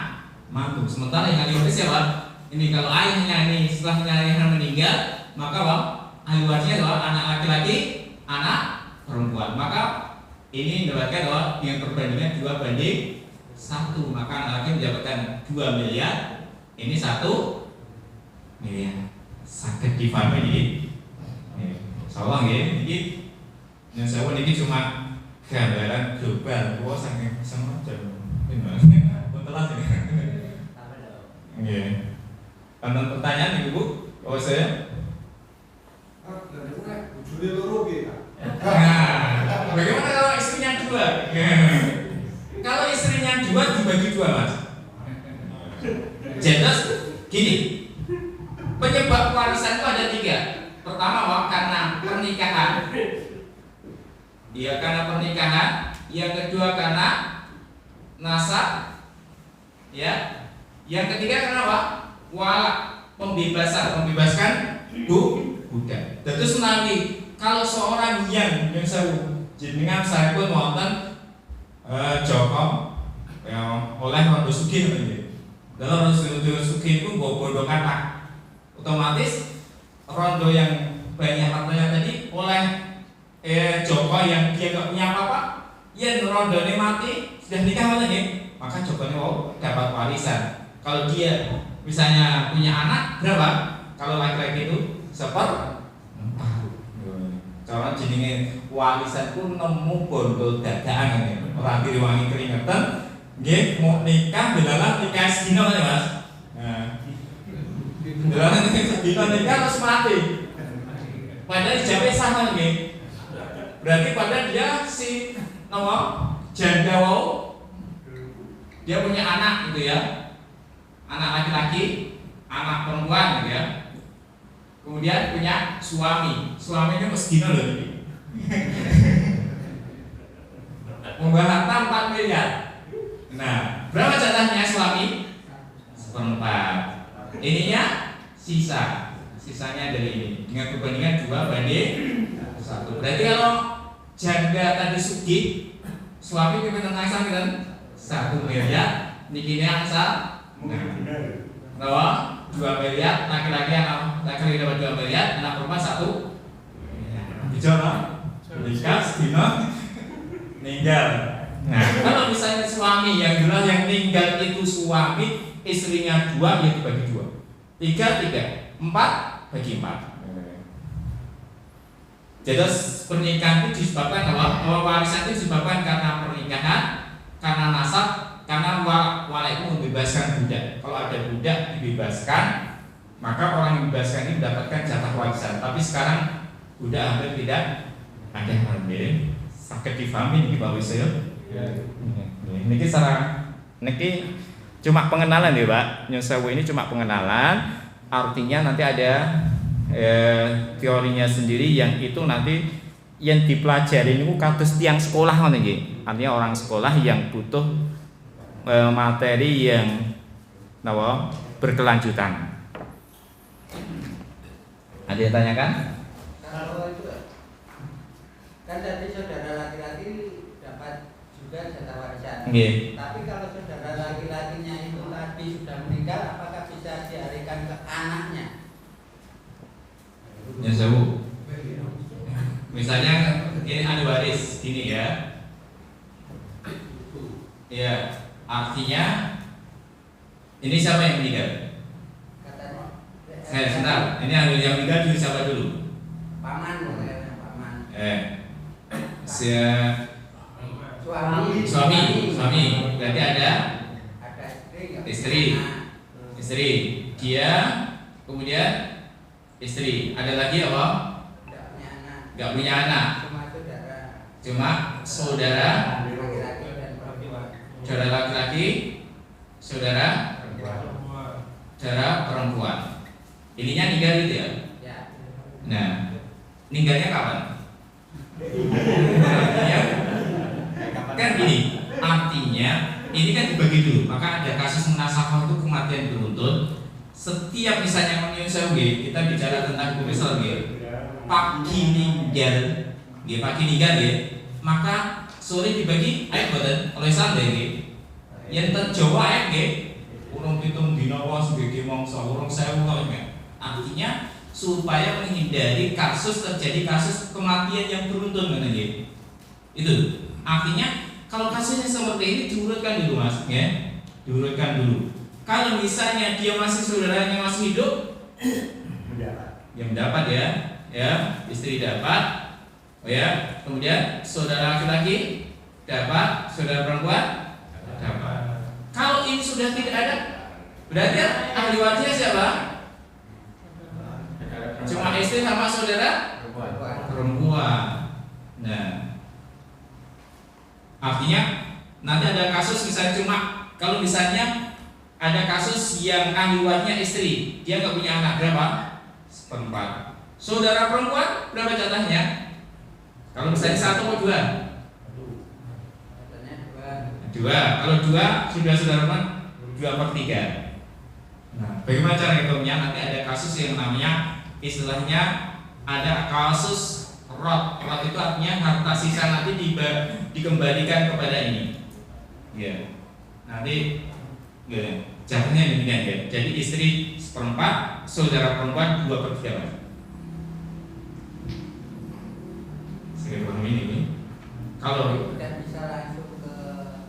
A: mantu. Sementara yang ahli waris siapa? Ini kalau ayahnya ini setelahnya ayahnya meninggal, maka ahli warisnya adalah anak laki-laki, anak perempuan. Maka ini mendapatkan yang perbandingan 2:1. Maka anak laki mendapatkan 2 miliar, ini 1 miliar. Sakit difahami ini. Salah ya, ini yang saya ini cuma gambaran global. Wah sangat macam ini. Betulan sih. Iya. Tentang pertanyaan ibu, oh saya. Nah, bagaimana kalau istrinya 2? Kalau istrinya 2 dibagi 2 mas. Jelas gini. Penyebab warisan itu ada 3. Pertama karena pernikahan. Iya, karena pernikahan. Yang kedua karena nasab. Ya. Yang ketiga karena apa? Membebaskan budak. Terus nanti kalau seorang yang jenengan saya pun wonten Joko yang oleh Rondo Sugih namanya. Dalam Rondo Sugih itu bodoh kata. Otomatis rondo yang banyak hartanya tadi oleh Joko yang dia nggak punya apa-apa, ya rondo ini mati sudah nikah lagi, maka Joko ini dapat warisan. Kalau dia misalnya punya anak berapa? Kalau laki-laki itu 1/4. Cara jenenge warisan pun nemu bondo dadakan ini. Orang diwangi keringetan, nggih mau nikah belalah nikah sedina ya mas. Nah, belalah nikah sedina nikah harus mati.
B: Padahal jamnya sama nih. Berarti pada dia si janda wau dia punya anak gitu ya, anak laki-laki, anak perempuan gitu ya. Kemudian punya suaminya meskina loh ini. Membawa harta 4 miliar. Nah, berapa jatahnya suami? 1/4. Ininya sisanya dari ini. Dengan perbandingan 2/1. Berarti kalau janda tadi sugih, suami kita nangsa kan 1 miliar, nikinya asal nah, 2 miliar, laki-laki dapat 2 miliar, anak perempuan 1 bicara nikah sedina meninggal. Nah, kalau misalnya suami yang jelas yang meninggal itu suami, istrinya 2 ya dibagi 2, 3, 4 bagi 4. Jadi pernikahan itu disebabkan apa? Warisan itu disebabkan karena pernikahan, karena nasab, karena wala itu membebaskan budak. Kalau ada budak dibebaskan, maka orang yang dibebaskan ini mendapatkan jatah warisan. Tapi sekarang budak hampir tidak ada yang hamil. Sakit difahami nih Pak Wisyo. Niki niki cuma pengenalan ya Pak. Nyun sewu ini cuma pengenalan. Artinya nanti ada teorinya sendiri yang itu nanti yang dipelajari ini kados tiang sekolah ngoten nggih. Artinya orang sekolah yang butuh materi yang berkelanjutan. Ada yang tanyakan?
C: Kalau itu kan tadi saudara laki-laki dapat juga jatah warisan.
B: Nggih.
C: Tapi kalau saudara laki-lakinya itu tadi sudah meninggal, apakah bisa dialihkan ke anaknya?
B: Ya sewu. Misalnya ini ada waris gini ya. Ya, artinya ini siapa yang meninggal? Sebentar, ini yang meninggal dulu siapa dulu?
C: Paman, paman.
B: Suami. Berarti ada
C: istri.
B: Istri. Dia kemudian istri. Ada lagi apa? Gak punya anak. Cuma saudara. Saudara laki-laki, saudara perempuan. Ininya ninggal gitu ya? Nah, ninggalnya kapan? Kan gini, artinya ini kan dibagi dulu. Maka ada kasus munasabah itu kematian beruntun. Setiap misalnya manusia kita bicara tentang misal pagi ninggal, maka sore dibagi ayat boten oleh santai yang terjawa ayat urung pitung dina wae sebagai mangsa urung 1000 kok. Artinya supaya menghindari terjadi kasus kematian yang beruntun ngene nggih. Itu artinya kalau kasusnya seperti ini diurutkan dulu Mas ya. Diurutkan dulu. Kalau misalnya dia saudaranya masih hidup yang dapat ya istri dapat, ya, kemudian saudara laki-laki dapat, saudara perempuan dapat. Kalau ini sudah tidak ada, berarti ahli warisnya siapa? Cuma istri sama saudara perempuan. Nah, artinya nanti ada kasus misalnya kalau misalnya ada kasus yang ahli warisnya istri, dia nggak punya anak, berapa? 1/4. Saudara perempuan berapa jatahnya? Kalau misalnya 1 atau 2? 2. Kalau 2 sudah saudara perempuan 2/3. Nah, bagaimana cara hitungnya? Nanti ada kasus yang namanya istilahnya ada kasus rot. Rot itu artinya harta sisa nanti dikembalikan kepada ini. Ya. Nanti jatuhnya demikian ya. Jadi istri 1/4, saudara perempuan 2/3. Saya paham ini. Kalau
C: tidak bisa langsung ke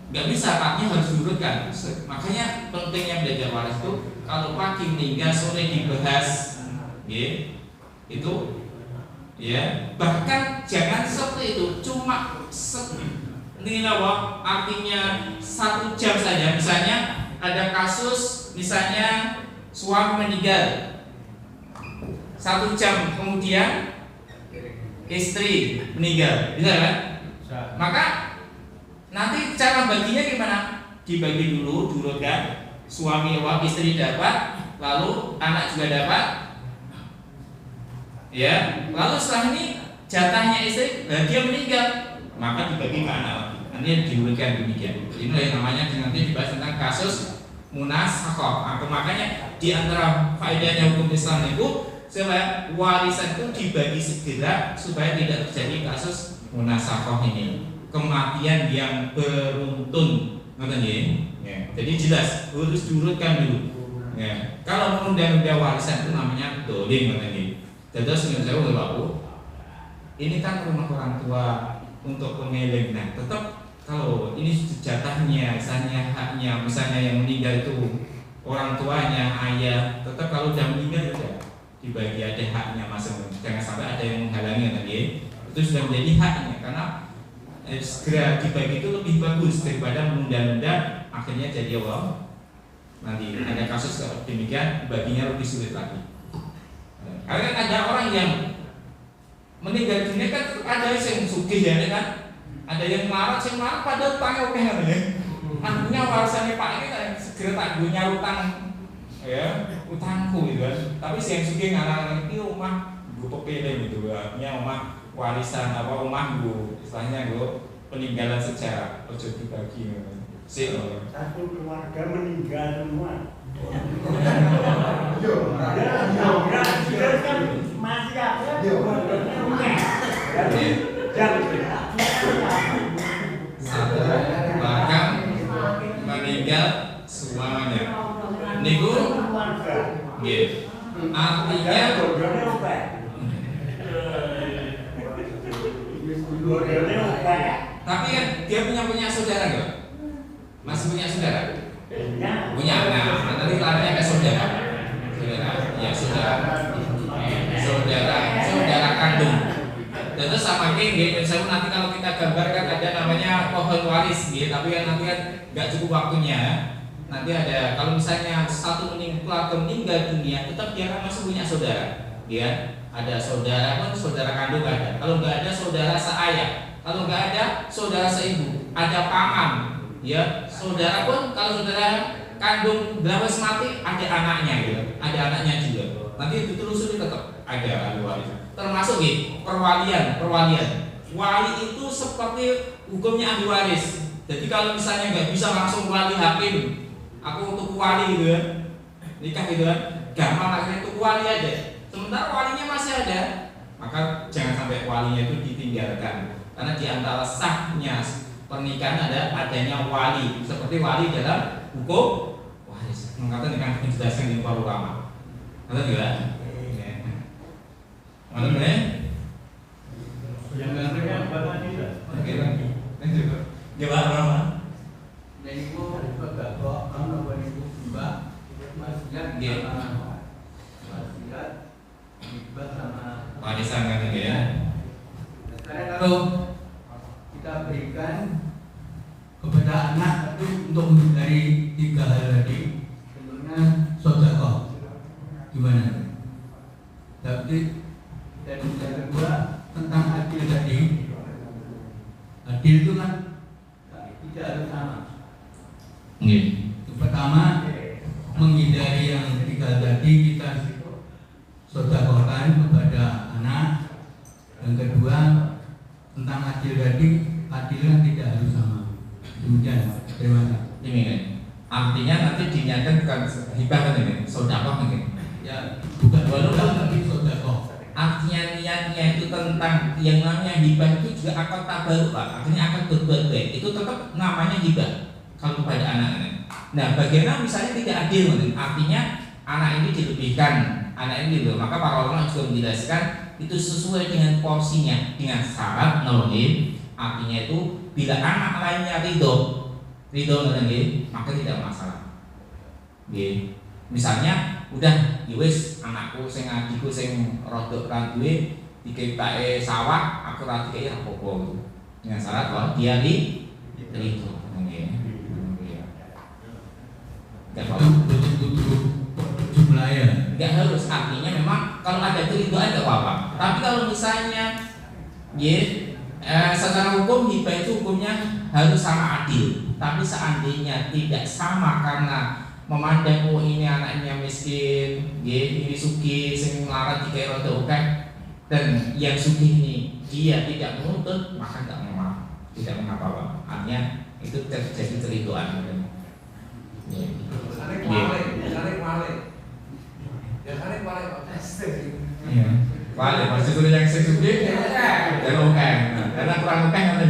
B: nggak bisa, haknya harus diurutkan. Makanya pentingnya belajar waris itu kalau pagi meninggal sore dibahas, ya, itu, ya. Bahkan jangan seperti itu, cuma ini artinya 1 jam saja. Misalnya ada kasus, misalnya suami meninggal 1 jam kemudian istri meninggal, bisa kan? Maka nanti cara baginya gimana? Dibagi dulu, diurutkan. Suami istri dapat, lalu anak juga dapat. Ya, lalu setelah ini jatahnya istri, dia meninggal, maka dibagi ke anak lagi. Nanti diurutkan demikian. Ini yang namanya nanti dibahas tentang kasus munasakhoh. Makanya di antara faedahnya hukum Islam itu supaya warisan itu dibagi segera supaya tidak terjadi kasus munasakhoh ini, kematian yang beruntun, ngerti ya? Jadi jelas harus diurutkan dulu. Ya. Kalau menunda-nunda warisan itu namanya dolim, ngerti. Terus saya udah tahu, ini kan rumah orang tua untuk pemilik. Nah, tetap kalau ini jatahnya, misalnya haknya, misalnya yang meninggal itu orang tuanya, ayah, tetap kalau udah meninggal ya dibagi, ada haknya masing-masing. Jangan sampai ada yang menghalangi tadi. Itu sudah menjadi haknya karena segera dibagi itu lebih bagus daripada menunda-nunda akhirnya jadi Allah. Nanti ada kasus demikian baginya lebih sulit lagi. Karena ada orang yang meninggal dunia kan ada yang sugih ya kan, ada yang marah padahal utangnya oke ya. Artinya warisannya Pak ini kan segera tak punya utang ya, utangku gitu kan. Tapi si yang sugih ngarang ini rumah gue pepele gitu, artinya rumah warisan apa rumah gue, istilahnya gue peninggalan sejarah, ojo dibagi gitu.
D: Satu keluarga meninggal semua. Masih ada
B: bahkan meninggal semuanya. Niku gitu. Artinya tapi kan dia punya saudara nggak? Masih punya saudara? Punya. Nah, nanti larinya ke saudara. Ya saudara kandung. Terus sama kayak misalnya nanti kalau kita gambarkan ada namanya pohon waris, gitu. Tapi yang nanti kan nggak cukup waktunya. Nanti ada kalau misalnya satu keluarga meninggal dunia, tetap dia kan masih punya saudara. Ya, ada saudara pun saudara kandung ada. Kalau nggak ada saudara seayah, kalau nggak ada saudara seibu, ada paman. Ya, saudara pun kalau saudara kandung berapa mati ada anaknya gitu, ada anaknya juga. Nanti ditelusuri tetap ada ahli waris. Termasuk perwalian. Wali itu seperti hukumnya ahli waris. Jadi kalau misalnya nggak bisa langsung wali hakim, aku untuk wali gitu kan, nikah gitu kan, gampang akhirnya untuk wali aja. Sementara walinya masih ada, maka jangan sampai walinya itu ditinggalkan. Karena di antara sahnya pernikahan adanya wali, seperti wali dalam hukum waris. Mengatakan dengan menjelaskan di para ulama. Ada juga? Mana nih?
D: Yang namanya apa tidak?
B: Oke lagi. Lanjut. Jawab apa?
D: Jadi gua agak kok kamu beribu mbak masjid sama masjid ibad sama
B: warisan kan gitu ya.
D: Sekarang kalau kita berikan kepada anak itu untuk menghindari 3 hal tadi, tentunya sedekah. Gimana? Tapi dan yang kedua tentang adil tadi. Adil itu kan tidak harus sama. Yang pertama menghindari yang 3 tadi, kita sedekahkan kepada anak. Yang kedua tentang adil tadi, adilnya tidak harus sama. Demikian. Terima kasih.
B: Ini artinya nanti dinyatakan bukan hibah kan ini, sedekah mungkin.
D: Ya, bukan
B: Walaupun
D: tapi sedekah.
B: artinya niatnya itu tentang yang namanya hibah itu juga akan tabaruk Pak. Artinya akan berbuat baik. Itu tetap namanya hibah kalau kepada anak-anak. Nah, bagaimana misalnya tidak adil, artinya anak ini dilebihkan, anak ini dilebihkan. Maka para ulama juga menjelaskan itu sesuai dengan porsinya, dengan syarat nolongin. Artinya itu bila anak lainnya ridho nolongin, maka tidak masalah. Misalnya udah wis anakku sing adikku sing rodok ra duwe diketake sawah, aku ra dikei apa-apa gitu. Dengan syarat bahwa dia ridho. Nggih.
D: Jumlahnya
B: Enggak harus, artinya memang kalau ada keriduan enggak apa-apa. Tapi kalau misalnya Secara hukum hibah itu hukumnya harus sama adil. Tapi seandainya tidak sama karena memandang ini anaknya miskin, ini sugih, sing melarat dikai rada akeh, dan yang sugih ini dia tidak menuntut, maka tidak mengapa. Artinya itu terjadi cerituan. Wale, maksudnya yang sugih dan oke, karena kurang oke nanti.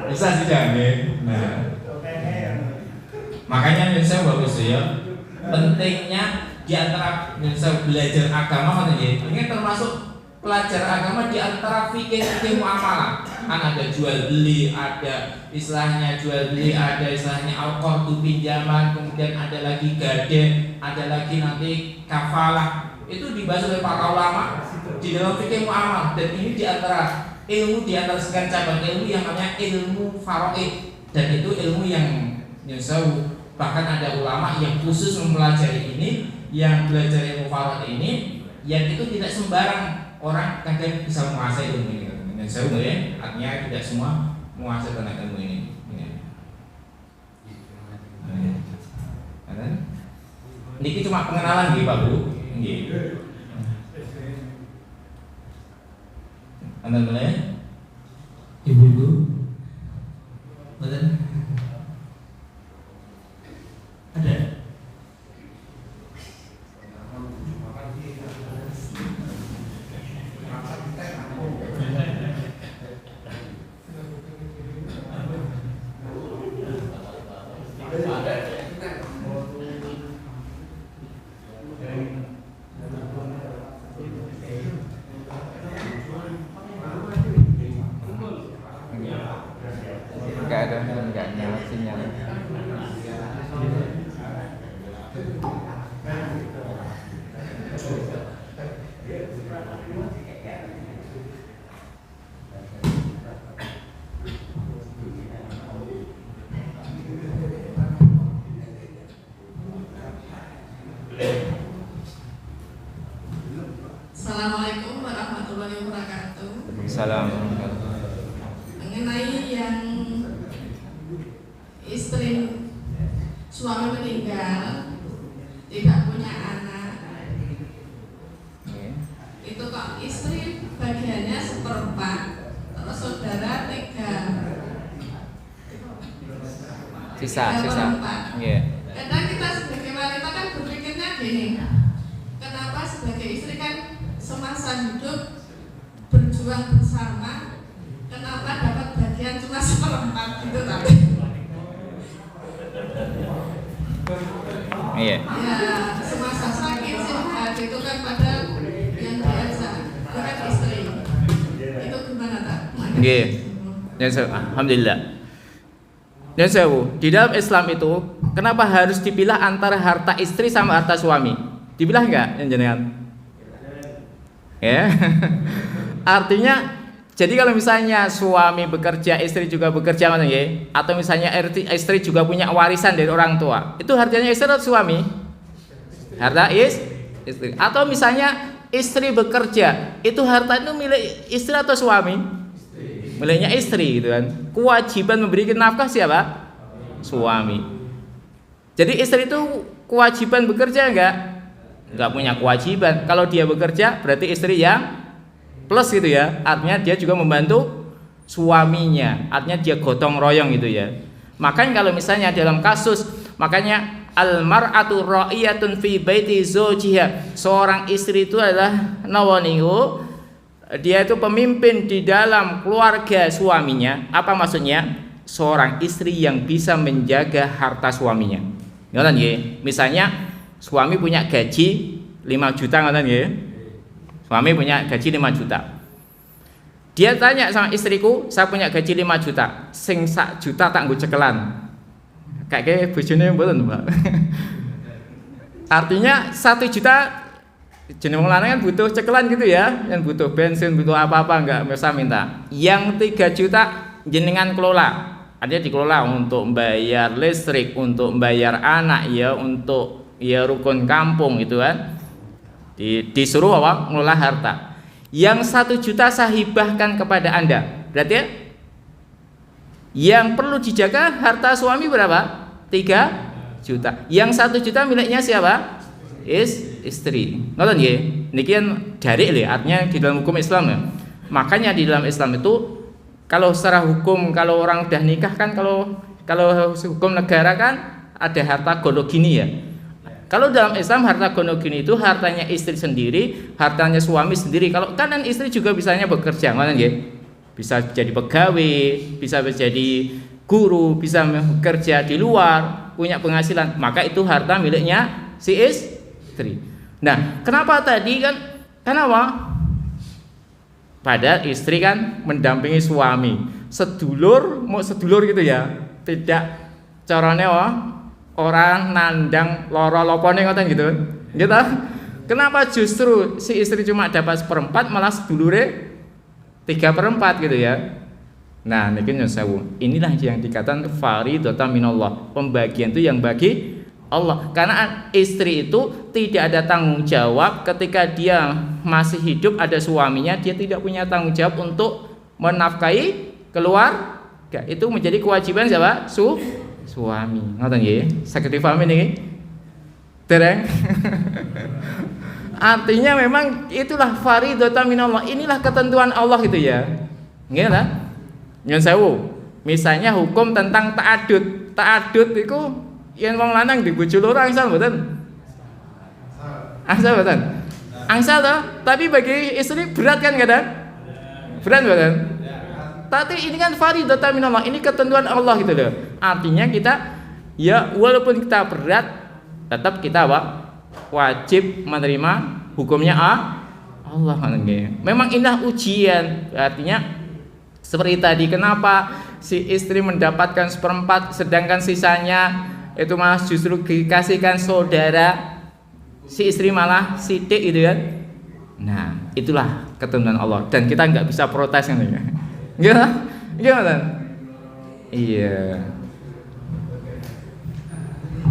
B: Bisa sih jangan. Nah, makanya Indonesia bagus ya. Pentingnya di antara Indonesia belajar agama kan ya. Ini termasuk pelajar agama di antara fikih muamalah. Kan ada jual beli, ada istilahnya jual beli, ada istilahnya al-qardu pinjaman, kemudian ada lagi gaden, ada lagi nanti kafalah. Itu dibahas oleh para ulama di dalam fikih muamalah, dan ini di antara ilmu di antara sekian cabang ilmu yang namanya ilmu faraid, dan itu ilmu yang nyesau. Bahkan ada ulama yang khusus mempelajari ini, yang belajar ilmu faraid ini, yang itu tidak sembarang orang kadang bisa menguasai ilmu ini. Nyesau ya, artinya tidak semua menguasai tentang ilmu ini. Ini cuma pengenalan gitu Pak Bu. Anda boleh?
D: Ibu-ibu, betul? Ada?
A: Enggak nyala sinyal.
E: Assalamualaikum warahmatullahi wabarakatuh.
A: Salam.
E: Mengenai yang istri suami meninggal tidak punya anak, itu kok istri bagiannya 1/4, terus saudara 3
A: Sisa.
E: Iya. Kadang kita sebagai wanita kan berpikirnya gini, kenapa sebagai istri kan semasa hidup berjuang bersama, kenapa dapat bagian cuma 1/4 gitu tapi?
A: Iya.
E: Ya, semasa sakit sehat itu kan padahal yang biasa bukan istri. Itu gimana tak?
A: Nggih. Alhamdulillah. Dan sewu, di dalam Islam itu kenapa harus dipilah antara harta istri sama harta suami? Dipilah enggak yang jenengan? Ya. Artinya jadi kalau misalnya suami bekerja, istri juga bekerja mana ya? Atau misalnya istri juga punya warisan dari orang tua, itu hartanya istri atau suami? Harta istri. Atau misalnya istri bekerja, itu harta itu milik istri atau suami? Miliknya istri gitu kan. Kewajiban memberikan nafkah siapa? Suami. Jadi istri itu kewajiban bekerja enggak? Enggak punya kewajiban. Kalau dia bekerja berarti istri yang plus gitu ya. Artinya dia juga membantu suaminya. Artinya dia gotong royong gitu ya. Makanya kalau misalnya dalam kasus, makanya al-mar'atu ra'iyatun fi baiti zawjiha. Seorang istri itu adalah nawanihu, dia itu pemimpin di dalam keluarga suaminya. Apa maksudnya? Seorang istri yang bisa menjaga harta suaminya. Ngoten nggih. Misalnya suami punya gaji 5 juta ngoten nggih. Suami punya gaji 5 juta. Dia tanya sama istriku, saya punya gaji 5 juta. Sing 1 juta tak nggo cekelan. Kayak bojone mboten, Mbak. Artinya 1 juta jeneng wong lanang kan butuh cekelan gitu ya, yang butuh bensin, butuh apa-apa enggak bisa minta. Yang 3 juta jenengan kelola. Artinya dikelola untuk bayar listrik, untuk bayar anak ya, untuk ya rukun kampung gitu kan. Disuruh apa? Ngelola harta. Yang 1 juta saya hibahkan kepada Anda. Berarti ya, yang perlu dijaga harta suami berapa? 3 juta. Yang 1 juta miliknya siapa? Istri. Ngoten nggih. Niki kan dari artinya di dalam hukum Islam ya. Makanya di dalam Islam itu kalau secara hukum kalau orang udah nikah kan kalau hukum negara kan ada harta gonogini ya. Kalau dalam Islam harta gonogini itu hartanya istri sendiri, hartanya suami sendiri. Kalau kanan istri juga bisanya bekerja, ngoten nggih. Bisa jadi pegawai, bisa jadi guru, bisa bekerja di luar, punya penghasilan, maka itu harta miliknya si istri. Nah, kenapa tadi kan? Kenapa? Padahal istri kan mendampingi suami, sedulur gitu ya, tidak carane orang nandang loro lopone ngoten gitu. Gitu. Kenapa justru si istri cuma dapat 1/4 malah sedulure 3/4 gitu ya. Nah, niki nyun sewu. Inilah yang dikatakan fardhatun minallah. Pembagian itu yang bagi Allah. Karena istri itu tidak ada tanggung jawab ketika dia masih hidup ada suaminya, dia tidak punya tanggung jawab untuk menafkahi keluarga. Itu menjadi kewajiban siapa? Suami. Ngoten nggih. Saged dipahami niki? Dereng. Artinya memang itulah fardhatun minallah. Inilah ketentuan Allah gitu ya. Nggih ta? Nyun sewu. Misalnya hukum tentang ta'adud. Ta'adud iku yen wong lanang di bojo loro angsal mboten? Angsal mboten? Angsal to, tapi bagi istri berat kan kadang? Berat mboten? Tapi ini kan fardhatun minallah. Ini ketentuan Allah gitu loh. Artinya kita ya walaupun kita berat tetap kita wajib menerima hukumnya Allah. Memang inilah ujian. Artinya seperti tadi, kenapa si istri mendapatkan 1/4 sedangkan sisanya itu malah justru dikasihkan saudara, si istri malah sidik gitu kan. Nah, itulah ketentuan Allah dan kita nggak bisa protes kan ya. Gimana? Iya.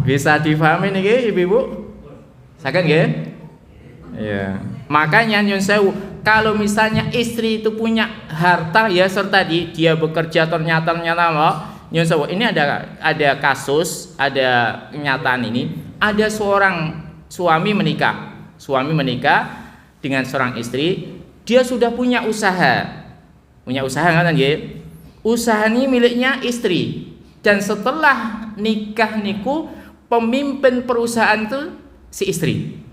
A: Bisa difahami nih ibu-ibu? Saged nggih? Iya. Makanya nyun sewu, kalau misalnya istri itu punya harta ya serta dia bekerja ternyata nyun sewu, ini ada kasus, ada kenyataan ini, ada seorang suami menikah dengan seorang istri, dia sudah punya usaha kan nggih? Usaha ini miliknya istri dan setelah nikah niku pemimpin perusahaan itu si istri.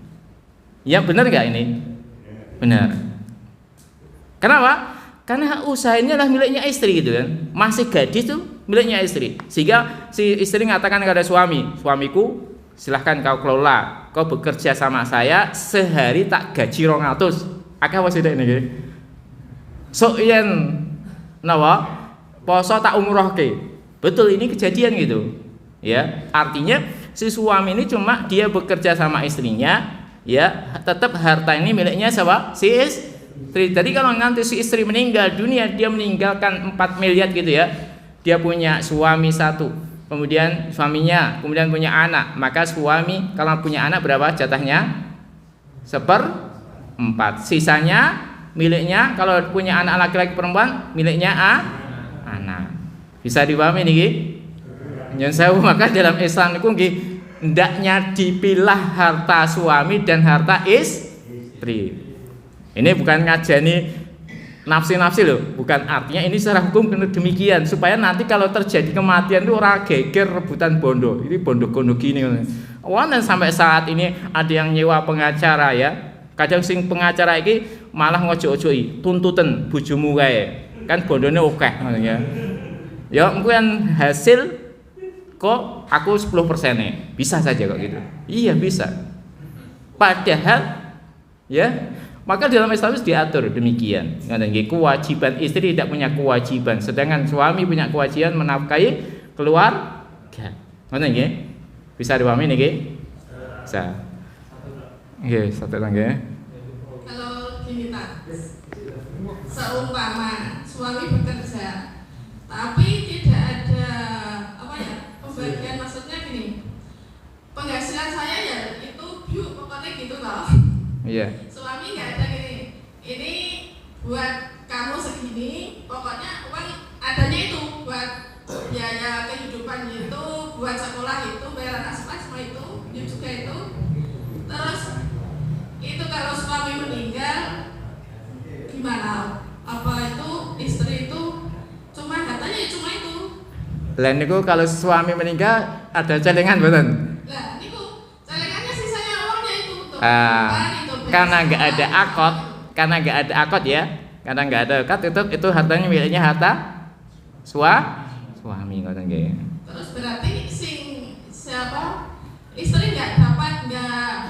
A: Ya benar nggak ini? Benar. Kenapa? Karena usaha ini adalah miliknya istri gitu kan. Masih gadis tuh miliknya istri. Sehingga si istri mengatakan kepada suamiku, silahkan kau kelola. Kau bekerja sama saya sehari tak gaji 200. Akeh wis ini nggih. Sok yen nawa poso tak umrohke. Betul, ini kejadian gitu. Ya, artinya si suami ini cuma dia bekerja sama istrinya, ya, tetap harta ini miliknya siapa? Si istri. Jadi kalau nanti si istri meninggal dunia, dia meninggalkan 4 miliar gitu ya. Dia punya suami 1, kemudian suaminya, kemudian punya anak, maka suami kalau punya anak berapa jatahnya? 1/4. Sisanya miliknya kalau punya anak laki-laki perempuan miliknya anak. Bisa dipahami niki? Nyun sewu, maka dalam Islam niku nggih hendaknya dipilah harta suami dan harta istri. Ini bukan ngajani nafsi-nafsi loh, bukan, artinya ini secara hukum demikian supaya nanti kalau terjadi kematian itu orang geger rebutan bondo. Ini bondo-bondo gini. Dan sampai saat ini ada yang nyewa pengacara ya. Kadang sing pengacara iki malah ngojo-ojoi, tuntutan bojomu kae. Kan bondone akeh ngono ya. Ya mungkin hasil kok aku 10%-nya. Bisa saja kok gitu. Iya bisa. Padahal ya, maka dalam Islam itu diatur demikian. Kewajiban istri tidak punya kewajiban, sedangkan suami punya kewajiban menafkahi keluarga. Ngoten nggih? Bisa dipahami niki? Bisa. Nggih, satu lagi.
E: Kalau gini tak, seumpama suami bekerja, tapi tidak ada pembagian, maksudnya gini, penghasilan saya ya itu pokoknya gitu loh.
A: Iya.
E: Suami nggak ada gini, ini biaya kehidupan itu, buat sekolah itu, bayar anak sekolah semua itu juga itu. Terus itu kalau suami meninggal gimana? Apa itu istri itu cuma katanya ya cuma itu?
A: Lah niku kalau suami meninggal ada celengan mboten?
E: Lah niku celengannya sisanya uangnya itu tuh.
A: Karena nggak ada akad, ya, karena nggak ada akad itu hartanya miliknya harta suami ngoten nggih.
E: Terus berarti siapa istri nggak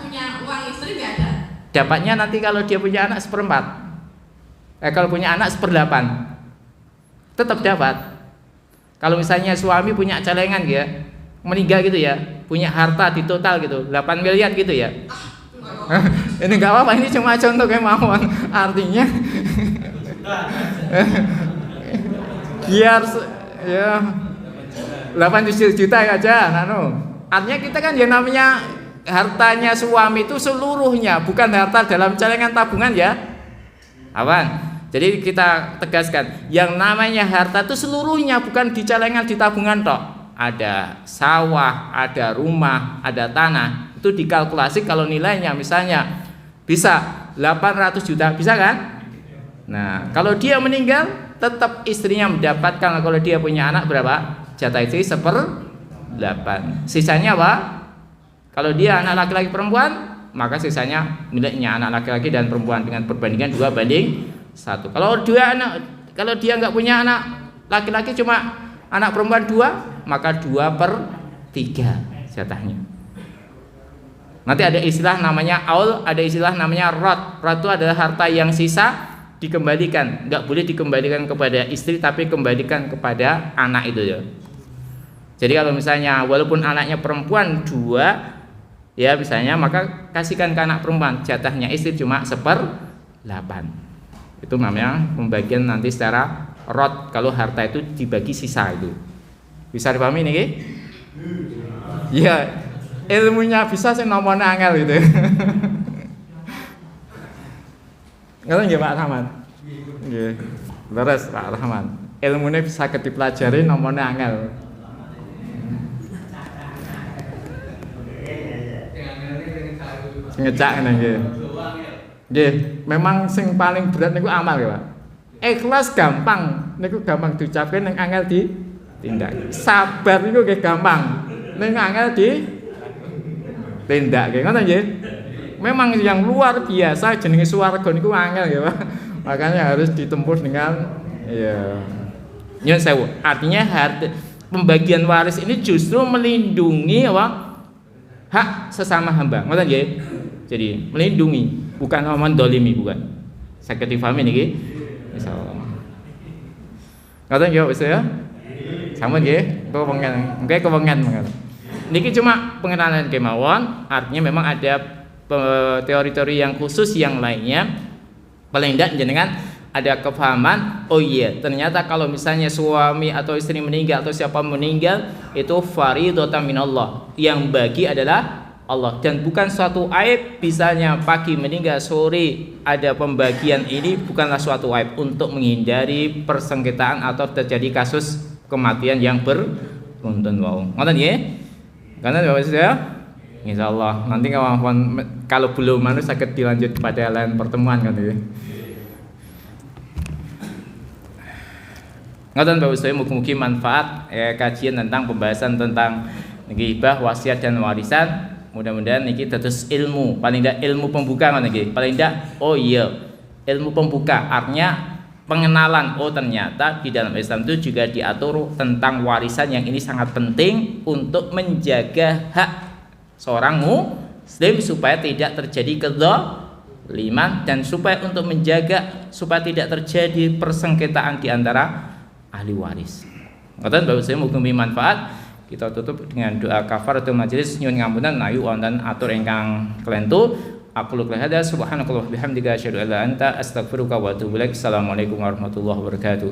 E: punya uang, istri nggak ada.
A: Dapatnya nanti kalau dia punya anak 1/4. Kalau punya anak 1/8 tetap dapat. Kalau misalnya suami punya celengan ya, meninggal gitu ya, punya harta di total gitu 8 miliar gitu ya. Ini nggak apa-apa, ini cuma contoh kemauan. Artinya biar ya 8 juta aja artinya kita kan ya namanya hartanya suami itu seluruhnya, bukan harta dalam celengan tabungan ya. Awan. Jadi kita tegaskan, yang namanya harta itu seluruhnya, bukan di celengan, di tabungan tok. Ada sawah, ada rumah, ada tanah. Itu dikalkulasi kalau nilainya misalnya bisa 800 juta, bisa kan? Nah, kalau dia meninggal tetap istrinya mendapatkan, kalau dia punya anak berapa? Jatah istri 1/8. Sisanya apa? Kalau dia anak laki-laki perempuan, maka sisanya miliknya anak laki-laki dan perempuan dengan perbandingan 2:1. Kalau dia nggak punya anak laki-laki, cuma anak perempuan 2, maka 2/3 jatahnya. Nanti ada istilah namanya aul, ada istilah namanya rot. Rot itu adalah harta yang sisa dikembalikan, nggak boleh dikembalikan kepada istri, tapi kembalikan kepada anak itu ya. Jadi kalau misalnya walaupun anaknya perempuan 2 ya misalnya, maka kasihkan ke anak perempuan, jatahnya istri cuma 1/8. Itu namanya pembagian nanti secara rot, kalau harta itu dibagi sisa itu. Bisa dipahami nih? Ya, ilmunya bisa sih nomornya angel gitu. Ngerti nggih Pak Rahman? Nggih. Leres Pak Rahman. Ilmunya bisa dipelajari, nomornya angel. Ngecak ngene nggih. Nggih, memang sing paling berat niku amal ya, Pak. Ikhlas gampang, niku gampang diucapke, ning angel ditindak. Sabar niku nggih gampang, ning angel ditindakke. Ngoten nggih. Memang yang luar biasa jenenge swarga niku angel ya, Pak. Makanya harus ditempuh dengan ya nyun sewu. Artinya pembagian waris ini justru melindungi apa? Hak sesama hamba. Ngoten nggih. Jadi melindungi, bukan mendolimi, bukan. Saged difahami niki? Insyaallah. Ngoten nggih wis ya? Sampun nggih, kewengen. Nggih kewengen mangke. Niki cuma pengenalan kemawon, artinya memang ada teori-teori yang khusus yang lainnya. Paling tidak jenengan ada kepahaman, oh iya, ternyata kalau misalnya suami atau istri meninggal atau siapa meninggal itu faridatan minallah, yang bagi adalah Allah, dan bukan suatu aib misalnya pagi meninggal sore ada pembagian, ini bukanlah suatu aib untuk menghindari persengketaan atau terjadi kasus kematian yang beruntun wau. Ngoten nggih? Karena Bapak Saudara, insyaallah nanti kalau belum saged dilanjut pada lain pertemuan kan ya. Ngoten Bapak Saudara, mugi-mugi manfaat kajian tentang pembahasan tentang ghibah, wasiat dan warisan. Mudah-mudahan niki dados ilmu, paling tidak ilmu pembuka ngoten nggih. Paling tidak oh iya, ilmu pembuka artinya pengenalan, oh ternyata di dalam Islam itu juga diatur tentang warisan yang ini sangat penting untuk menjaga hak seorang muslim supaya tidak terjadi kedzaliman dan supaya untuk menjaga supaya tidak terjadi persengketaan di antara ahli waris. Ngoten Bapak saya mugi manfaat. Kita tutup dengan doa kafaratul majelis, nyuwun ngapunten ayu wonten atur ingkang kelentu. Aku lu hada subhanakallah bihamdika asyhadu an la anta astaghfiruka wa atubu ilaik. Assalamualaikum warahmatullahi wabarakatuh.